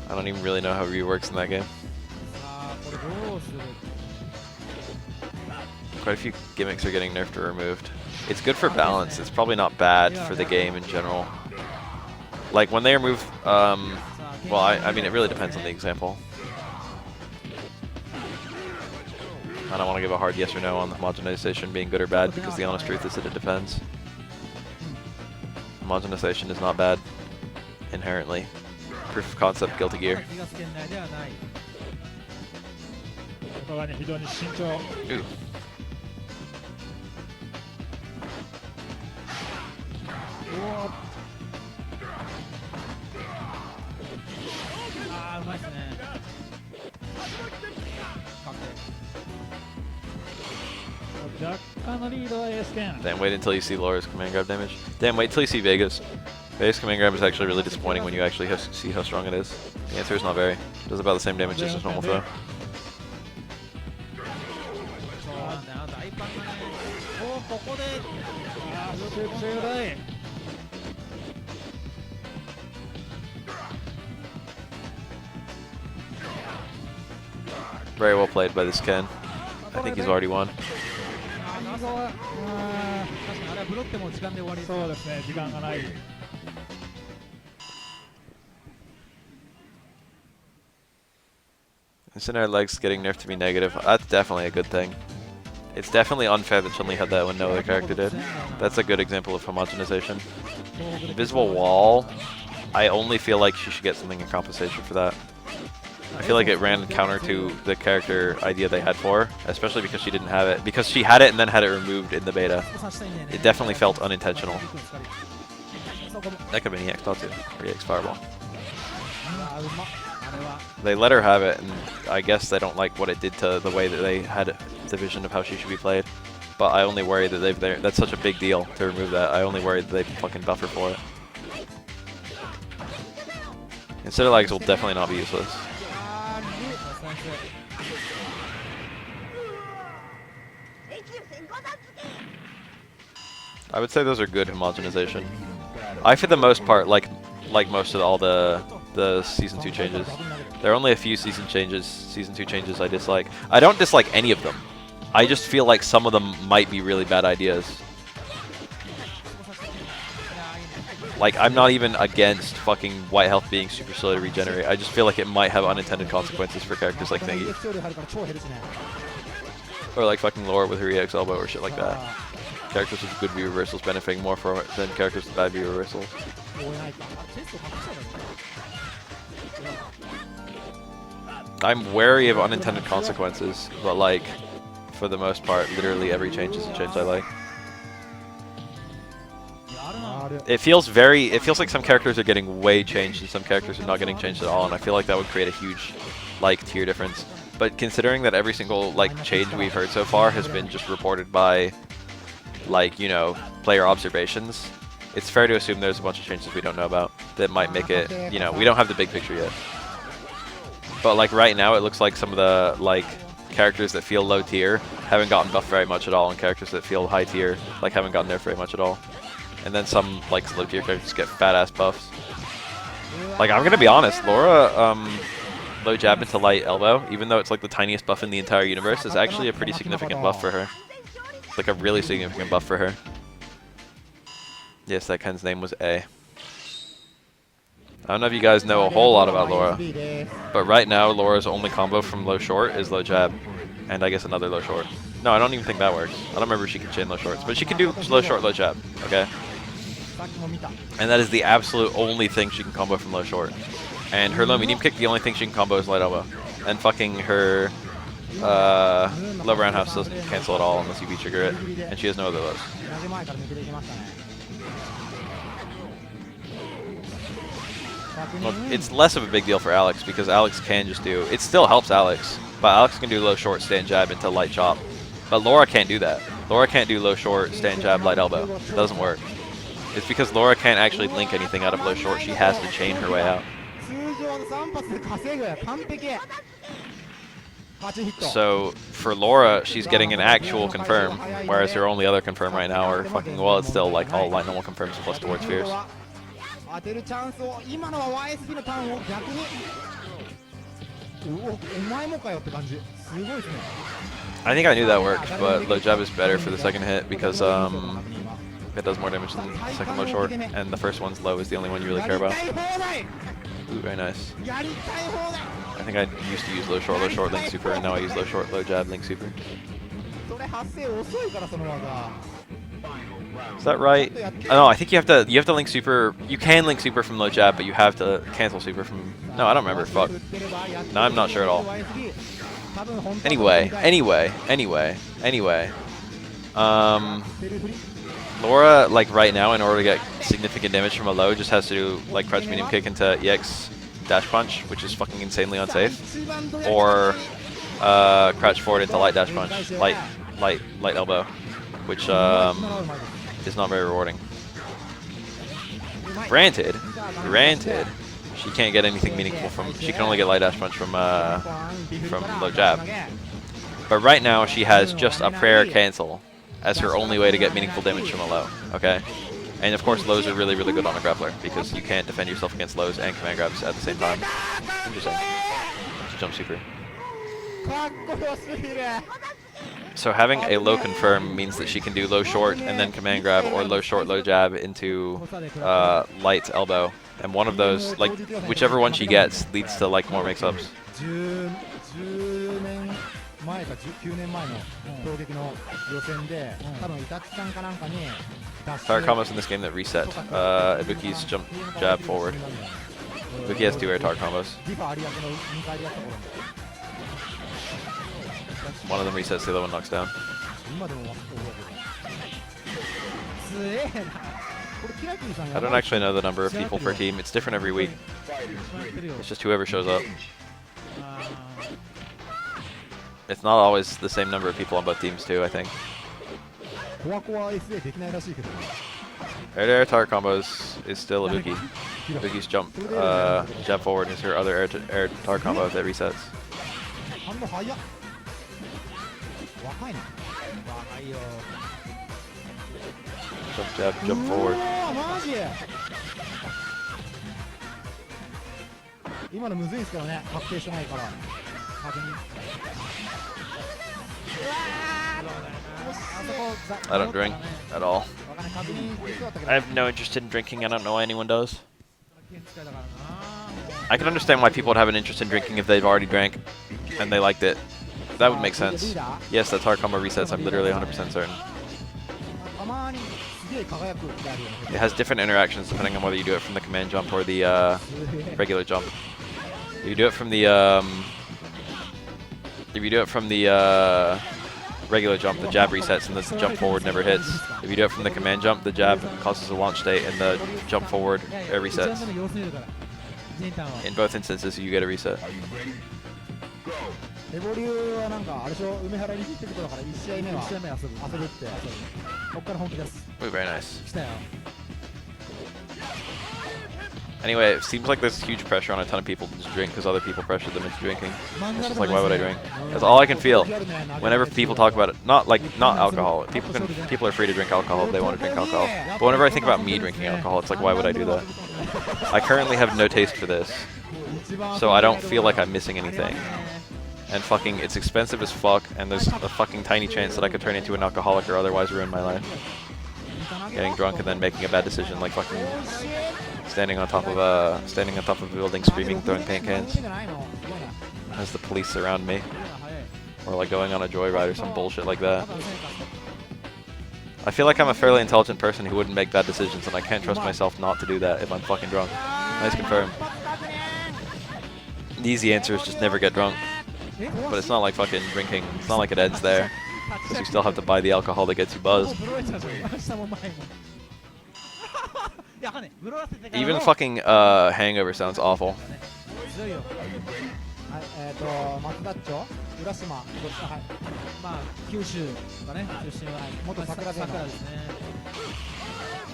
I don't even really know how Ryu works in that game. さあこれどうする。 Quite a few gimmicks are getting nerfed or removed. It's good for balance. It's probably not bad for the game in general. Like when they remove, well, I mean, it really depends on the example. I don't want to give a hard yes or no on the homogenization being good or bad because the honest truth is that it depends. Homogenization is not bad inherently. Proof of concept, Guilty Gear. 気がつけないではない。お互いに非常に慎重。 Ooh. ああうまいですね。かっこ若干のリードはエース剣。 Damn, wait until you see Laura's command grab damage. Damn, wait till you see Vega's. Vega's command grab is actually really disappointing when you actually see how strong it is. The answer is not very. It does about the same damage as a normal throw. そうなんだよ。あの大パンがね。集大。Very well played by this Ken. I think he's already won. 確かにあれはブロっても時間で終わり。そうですね、時間がない。 Consider legs getting nerfed to be negative. That's definitely a good thing. It's definitely unfair that Chun-Li had that when no other character did. That's a good example of homogenization. Invisible wall, I only feel like she should get something in compensation for that. I feel like it ran counter to the character idea they had for her, especially because she didn't have it. Because she had it and then had it removed in the beta. It definitely felt unintentional. That could have been EX Tatsu, or EX Fireball. They let her have it, and I guess they don't like what it did to the way that they had the vision of how she should be played. But I only worry that that's such a big deal to remove that. I only worry that they fucking buff her for it. Consider legs will definitely not be useless. I would say those are good homogenization. I, for the most part, like most of all the Season 2 changes. There are only a few Season 2 changes I dislike. I don't dislike any of them. I just feel like some of them might be really bad ideas. Like, I'm not even against fucking white health being super slow to regenerate. I just feel like it might have unintended consequences for characters like Thingy. Or like fucking Laura with her EX elbow or shit like that. Characters with good V reversals benefiting more from it than characters with bad V reversals. I'm wary of unintended consequences, but like, for the most part, literally every change is a change I like. It feels like some characters are getting way changed and some characters are not getting changed at all, and I feel like that would create a huge, like, tier difference. But considering that every single, like, change we've heard so far has been just reported by, like, you know, player observations, it's fair to assume there's a bunch of changes we don't know about that might make it, you know, we don't have the big picture yet. But, like, right now it looks like some of the, like, characters that feel low tier haven't gotten buffed very much at all, and characters that feel high tier, like, haven't gotten nerfed very much at all. And then some, like, low tier characters get fat ass buffs. Like, I'm gonna be honest, Laura, low jab into light elbow, even though it's like the tiniest buff in the entire universe, is actually a pretty significant buff for her. It's like a really significant buff for her. Yes, that Ken's name was A. I don't know if you guys know a whole lot about Laura, but right now Laura's only combo from low short is low jab, and I guess another low short. No, I don't even think that works. I don't remember if she can chain low shorts, but she can do low short, low jab, okay? And that is the absolute only thing she can combo from low short. And her low medium kick, the only thing she can combo is light elbow. And fucking her low roundhouse doesn't cancel at all unless you V-trigger it, and she has no other lows. Look, it's less of a big deal for Alex because Alex can just do, it still helps Alex, but Alex can do low short, stand jab into light chop. But Laura can't do that. Laura can't do low short, stand jab, light elbow. It doesn't work. It's because Laura can't actually link anything out of low short. She has to chain her way out. So for Laura, she's getting an actual confirm, whereas her only other confirm right now are fucking, well, it's still like all light normal confirms plus towards fierce. I think I knew that worked, but low jab is better for the second hit because it does more damage than the second low short, and the first one's low is the only one you really care about. Ooh, very nice. I think I used to use low short, link super, and now I use low short, low jab, link super. Is that right? No, I think you have to link super. You can link super from low jab, but you have to cancel super from. No, I don't remember. Fuck. No, I'm not sure at all. Anyway. Laura, like right now, in order to get significant damage from a low, just has to do like crouch medium kick into EX dash punch, which is fucking insanely unsafe, or crouch forward into light dash punch, light elbow, which is not very rewarding. Granted, she can't get anything meaningful from. She can only get light dash punch from low jab. But right now she has just a prayer cancel as her only way to get meaningful damage from a low. Okay, and of course lows are really good on a grappler because you can't defend yourself against lows and command grabs at the same time. Interesting. It's a jump super. So having a low confirm means that she can do low short and then command grab, or low short low jab into light elbow, and one of those, like whichever one she gets, leads to like more mix-ups. 10年前か9年前の攻撃の予選で、多分イタチさんかなんかに Fire combos in this game that reset. Ibuki's jump jab forward. Ibuki has 2 air tar combos. One of them resets, the other one knocks down. I don't actually know the number of people per team. It's different every week. It's just whoever shows up. It's not always the same number of people on both teams too, I think. Air to air tar combos is still Ibuki. Ibuki's jump jab forward is her other air tar combo that resets. Jump jab, jump forward. 今のむずいですからね、確定してないから確認。 I don't drink at all. I have no interest in drinking. I don't know why anyone does. I can understand why people would have an interest in drinking if they've already drank and they liked it. That would make sense. Yes, that's hard combo resets. I'm literally 100% certain. It has different interactions depending on whether you do it from the command jump or the regular jump. If you do it from the regular jump, the jab resets and the jump forward never hits. If you do it from the command jump, the jab causes a launch state and the jump forward air resets. In both instances, you get a reset. Ooh, very nice. Anyway, it seems like there's huge pressure on a ton of people to just drink because other people pressure them into drinking. It's just like, why would I drink? That's all I can feel. Whenever people talk about it, not alcohol. People are free to drink alcohol if they want to drink alcohol. But whenever I think about me drinking alcohol, it's like, why would I do that? I currently have no taste for this, so I don't feel like I'm missing anything. And fucking, it's expensive as fuck, and there's a fucking tiny chance that I could turn into an alcoholic or otherwise ruin my life. Getting drunk and then making a bad decision, like fucking standing on top of a building, screaming, throwing paint cans as the police surround me, or like going on a joyride or some bullshit like that. I feel like I'm a fairly intelligent person who wouldn't make bad decisions, and I can't trust myself not to do that if I'm fucking drunk. Nice confirm. The easy answer is just never get drunk. But it's not like fucking drinking. It's not like it ends there. Because you still have to buy the alcohol that gets you buzzed. Even fucking hangover sounds awful.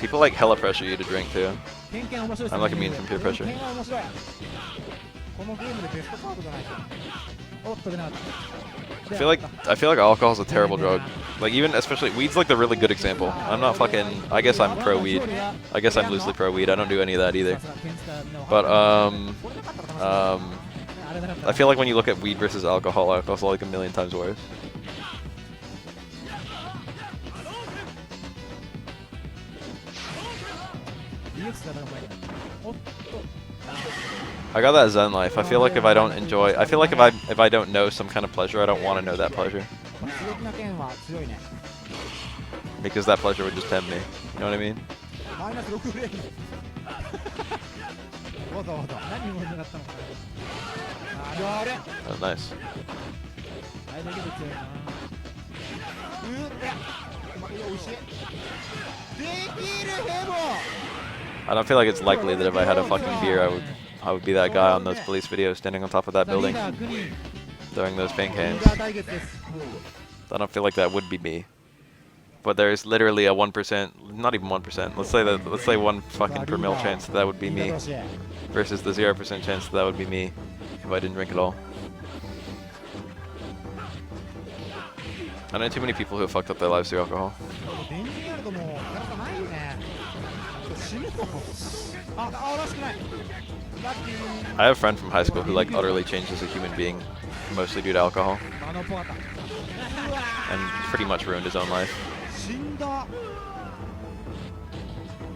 People like hella pressure you to drink too. I'm like immune from peer pressure. I feel like alcohol is a terrible drug. Like especially weed's like the really good example. I'm not fucking. I guess I'm pro weed. I guess I'm loosely pro weed. I don't do any of that either. But I feel like when you look at weed versus alcohol, alcohol's like a million times worse. I got that Zen life. I feel like if I don't enjoy, I feel like if I don't know some kind of pleasure, I don't want to know that pleasure. Because that pleasure would just tempt me. You know what I mean? Oh, nice. I don't feel like it's likely that if I had a fucking beer, I would be that guy on those police videos standing on top of that building, throwing those paint cans. I don't feel like that would be me. But there's literally a 1%, not even 1%. Let's say 1 fucking per mil chance that would be me, versus the 0% chance that would be me if I didn't drink at all. I know too many people who have fucked up their lives through alcohol. 電池あるともうなかなかないよね。死ぬと思う。らしくない。ラッキー。 I have a friend from high school who like utterly changed as a human being, mostly due to alcohol, ポガタ。 and pretty much ruined his own life. 死んだ。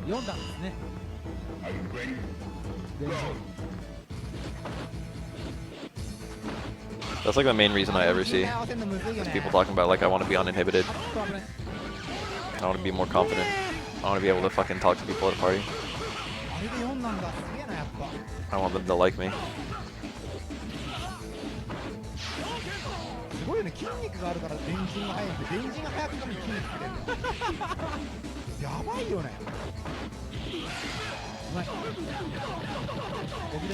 読んだんですね。 Are you ready? 電池。 That's like the main reason I ever see people talking about like I want to be uninhibited. I want to be more confident. I want to be able to fucking talk to people at a party. あれで読んだんだ。すげえなやっぱ。 I want them to like me. すごいよね。筋肉があるから電池が速いんで、電池が速くても筋肉つけてんの。やばいよね。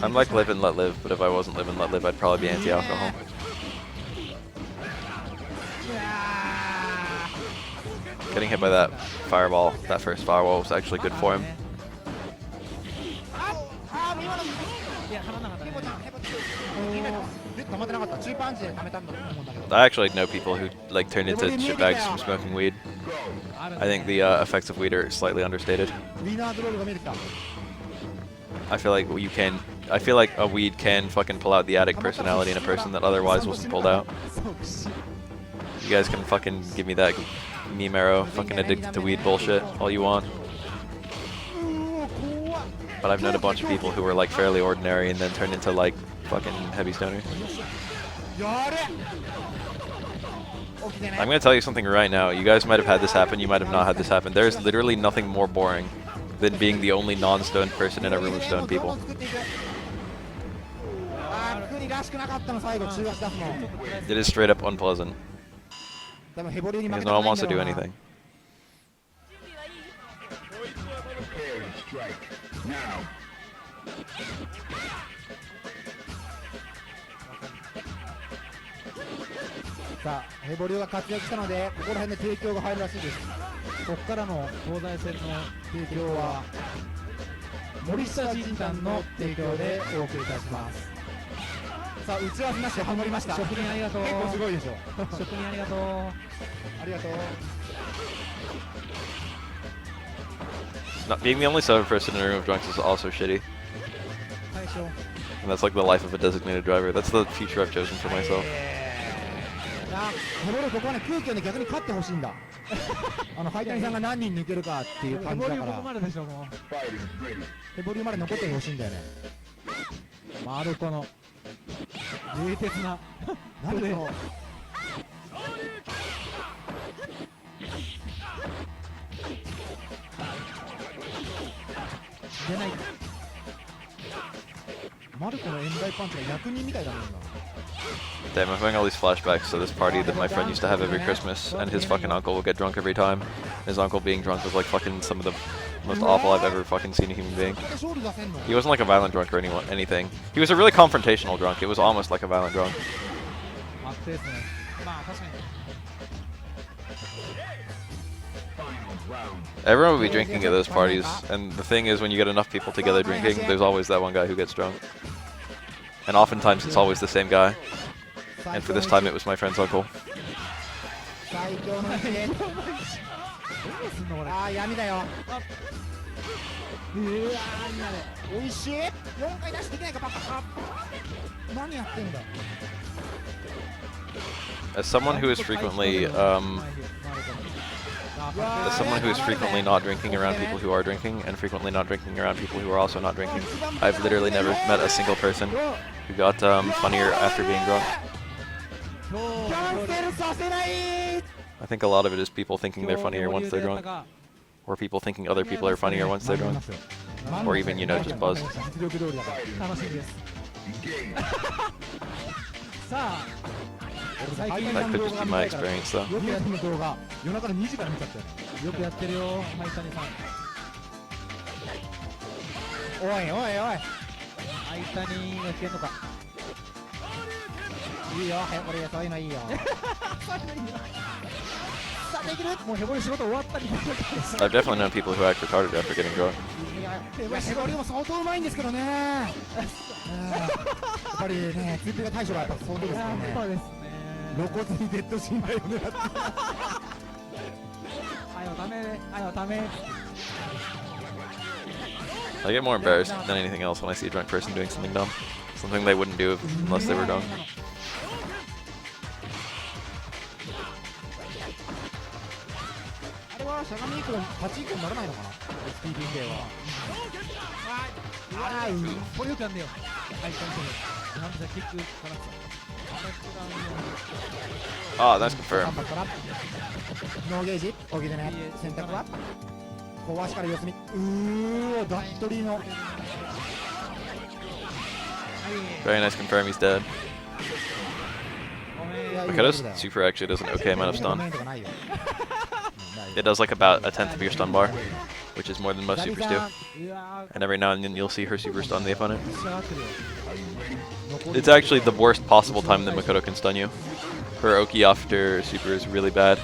I'm like live and let live, but if I wasn't live and let live, I'd probably be anti-alcohol. Getting hit by that fireball, that first fireball, was actually good for him. 溜まってなかった。中パンチで溜めたんだと思うんだけど。 I actually know people who like turned into shitbags from smoking weed. I think the effects of weed are slightly understated. ウィナーズロールが見えてきた。 I feel like you can. I feel like a weed can fucking pull out the addict personality in a person that otherwise wasn't pulled out. You guys can fucking give me that meme arrow, fucking addicted to weed bullshit all you want. But I've known a bunch of people who were like fairly ordinary and then turned into like fucking heavy stoners. I'm gonna tell you something right now. You guys might have had this happen, you might have not had this happen. There's literally nothing more boring than being the only non-stoned person in a room of stoned people. It is straight up unpleasant. Because no one wants to do anything. Prepare to strike. Now. さあ、ヘボリオが活躍したので、ここら辺で提供が入るらしいです。ここからの東西線の提供は森下仁丹の提供でお送りいたします。さあ、打ち合わせなしでハモりました。職人ありがとう。結構すごいでしょ。職人ありがとう。ありがとう。 Not being the only sober person in a room of drunks is also shitty. And that's like the life of a designated driver. That's the future I've chosen for myself. ヘボリオここはね、空気をね、逆に勝ってほしいんだ。ハイタニさんが何人抜けるかっていう感じだから。ヘボリオここまででしょ、もう。ヘボリオまで残ってほしいんだよね。マルコの冷徹な。何での。出ない。マルコの遠大パンチが役人みたいだね、今。 Damn, I'm having all these flashbacks to this party that my friend used to have every Christmas, and his fucking uncle would get drunk every time. His uncle being drunk was like fucking some of the most awful I've ever fucking seen a human being. He wasn't like a violent drunk or anything. He was a really confrontational drunk. It was almost like a violent drunk. Everyone would be drinking at those parties, and the thing is, when you get enough people together drinking, there's always that one guy who gets drunk. And oftentimes it's always the same guy. And for this time it was my friend's uncle. As someone who is frequently not drinking around people who are drinking, and frequently not drinking around people who are also not drinking, I've literally never met a single person who got funnier after being drunk. I think a lot of it is people thinking they're funnier once they're drunk, or people thinking other people are funnier once they're drunk, or even, you know, just buzzed. That could just be my experience though. 夜中の2時から見ちゃったよ。よくやってるよ、ハイタニさん。おいおいおい。ハイタニが来てんのか。いいよ、これそういうのいいよ。さあ、できる。もうヘボリ仕事終わったり。I've definitely known people who act retarded after getting drunk. ヘボリも相当うまいんですけどね。やっぱりね、ツーピーが対処がやっぱ相当ですからね。そうですね。露骨にデッドシーンだよね。あよダメあよダメ。 I get more embarrassed than anything else when I see a drunk person doing something dumb. Something they wouldn't do unless they were drunk. あれはしゃがみ以降立ち以降にならないのかな。スピーディングでは。あこれよくやんねよ。はい完成。なんでキックからさ。Ah, nice confirm. ノーゲージ小木でね選択は小足から四つみダットリーの Very nice confirm, he's dead. Makoto's super actually does an okay amount of stun. It does like about a tenth of your stun bar, which is more than most supers do. And every now and then you'll see her super stun the opponent. It's actually the worst possible time that Makoto can stun you. Her Oki after super is really bad.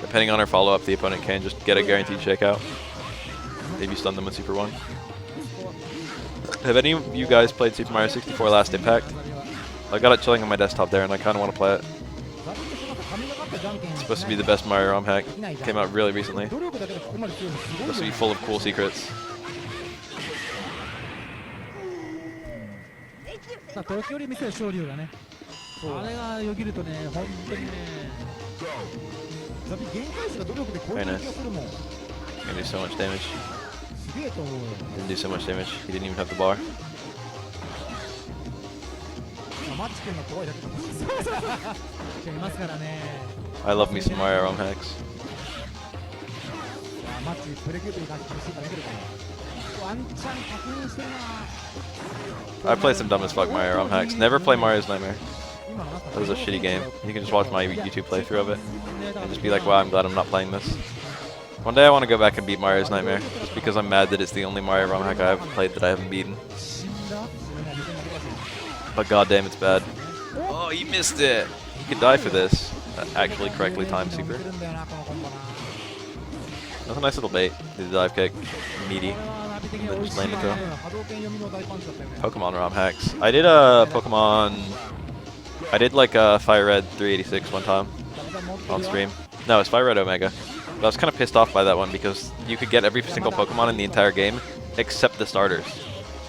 Depending on her follow-up, the opponent can just get a guaranteed shakeout if you stun them with Super 1. Have any of you guys played Super Mario 64 Last Impact? I got it chilling on my desktop there and I kind of want to play it. It's supposed to be the best Mario ROM hack. Came out really recently. Supposed to be full of cool secrets. さあ時折見せる昇竜がねあれがよぎるとね本当にね限界数が努力でこういう気がするもん Gonna do so much damage. すげえと思うよ Didn't do so much damage. He didn't even have the bar. マッチ君が怖いだけかもしれないいますからね I love me some Mario ROM hacks. マッチプレキュートに関して欲しいから見てるかなワンチャン確認してるな I played some dumb as fuck Mario ROM hacks. Never play Mario's Nightmare. That was a shitty game. You can just watch my YouTube playthrough of it and just be like, wow, I'm glad I'm not playing this. One day I want to go back and beat Mario's Nightmare, just because I'm mad that it's the only Mario ROM hack I have played that I haven't beaten. But goddamn, it's bad. Oh, he missed it! He could die for this. Actually correctly timed super. That's a nice little bait. Did the dive kick. Meaty. And then just land the throw. Pokemon ROM hacks. I did a Pokemon... I did like a Fire Red 386 one time on stream. No, it's Fire Red Omega. But I was kind of pissed off by that one because you could get every single Pokemon in the entire game except the starters.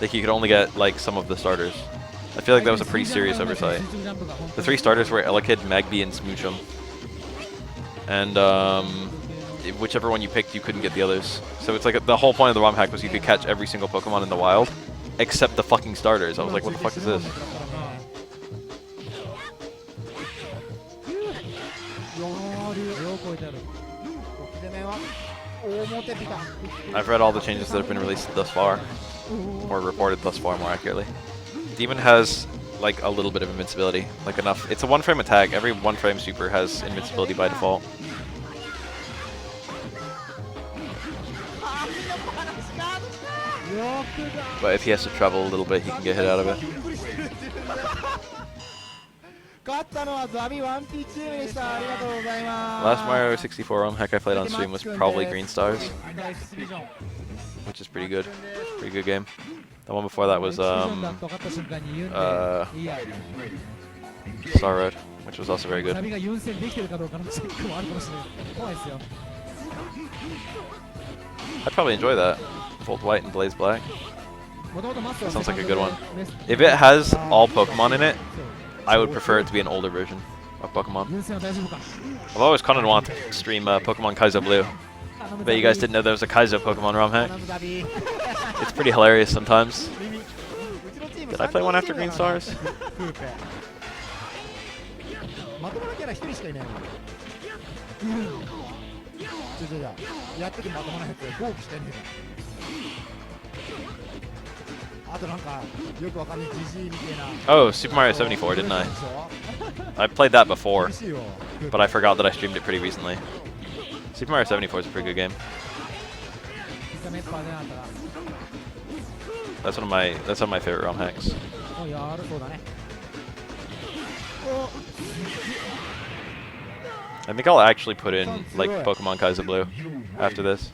Like you could only get like some of the starters. I feel like that was a pretty serious oversight. The 3 starters were Elekid, Magby, and Smoochum. And whichever one you picked, you couldn't get the others. So it's like the whole point of the ROM hack was you could catch every single Pokemon in the wild except the fucking starters. I was like, what the fuck is this? I've read all the changes that have been released thus far, or reported thus far more accurately. Demon has like a little bit of invincibility, like enough. It's a 1-frame attack. Every 1-frame super has invincibility by default. But if he has to travel a little bit, he can get hit out of it. Last Mario 64 ROM hack I played on stream was probably Green Stars, which is pretty good. Pretty good game. The one before that was Star Road, which was also very good. I'd probably enjoy that. Volt White and Blaze Black. That sounds like a good one. If it has all Pokemon in it, I would prefer it to be an older version of Pokemon. I've always kind of wanted to stream Pokemon Kaizo Blue. I bet you guys didn't know there was a Kaizo Pokemon ROM hack. It's pretty hilarious sometimes. Did I play one after Green Stars? Oh, Super Mario 74, didn't I? I played that before, but I forgot that I streamed it pretty recently. Super Mario 74 is a pretty good game. That's one of my favorite ROM hacks. I think I'll actually put in like Pokemon Kaizo Blue after this,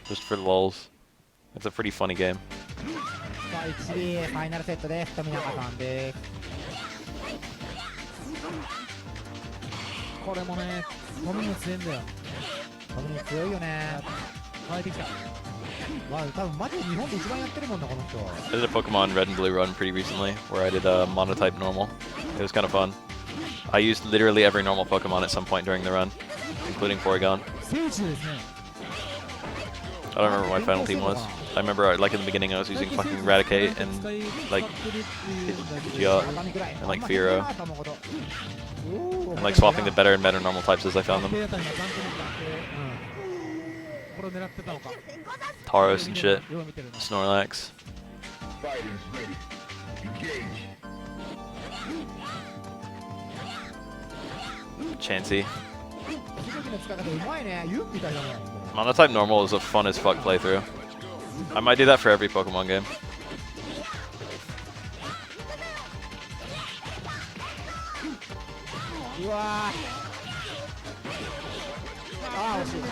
just for the lulz. It's a pretty funny game. これもね、飲みも強いんだよ。多分強いよね。変えてきた。まあ多分マジで日本で一番やってるもんなこの人。 I did a Pokemon Red and Blue run pretty recently where I did a monotype normal. It was kind of fun. I used literally every normal Pokemon at some point during the run, including Porygon. 聖地ですね。 I don't remember what my final team was. I remember like in the beginning I was using fucking Eradicate and like Pidgeot and like Fearow and like swapping the better and better normal types as I found them. 手当たりが残点になって、これを狙ってたのか。 Tauros and shit. よう見てるな。 Snorlax. Fighters ready. Engage. Chansey. 武器の使い方うまいね。ユンみたいだね。 Monotype normal is a fun as fuck playthrough. I might do that for every Pokemon game. うわーあー惜しい。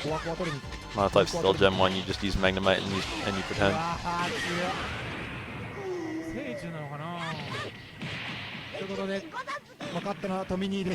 コワコワ取りに。 Monotype's still Gen 1, you just use Magnemite and you pretend. あー強い。聖地なのかな。ということで分かったのはトミニーでした。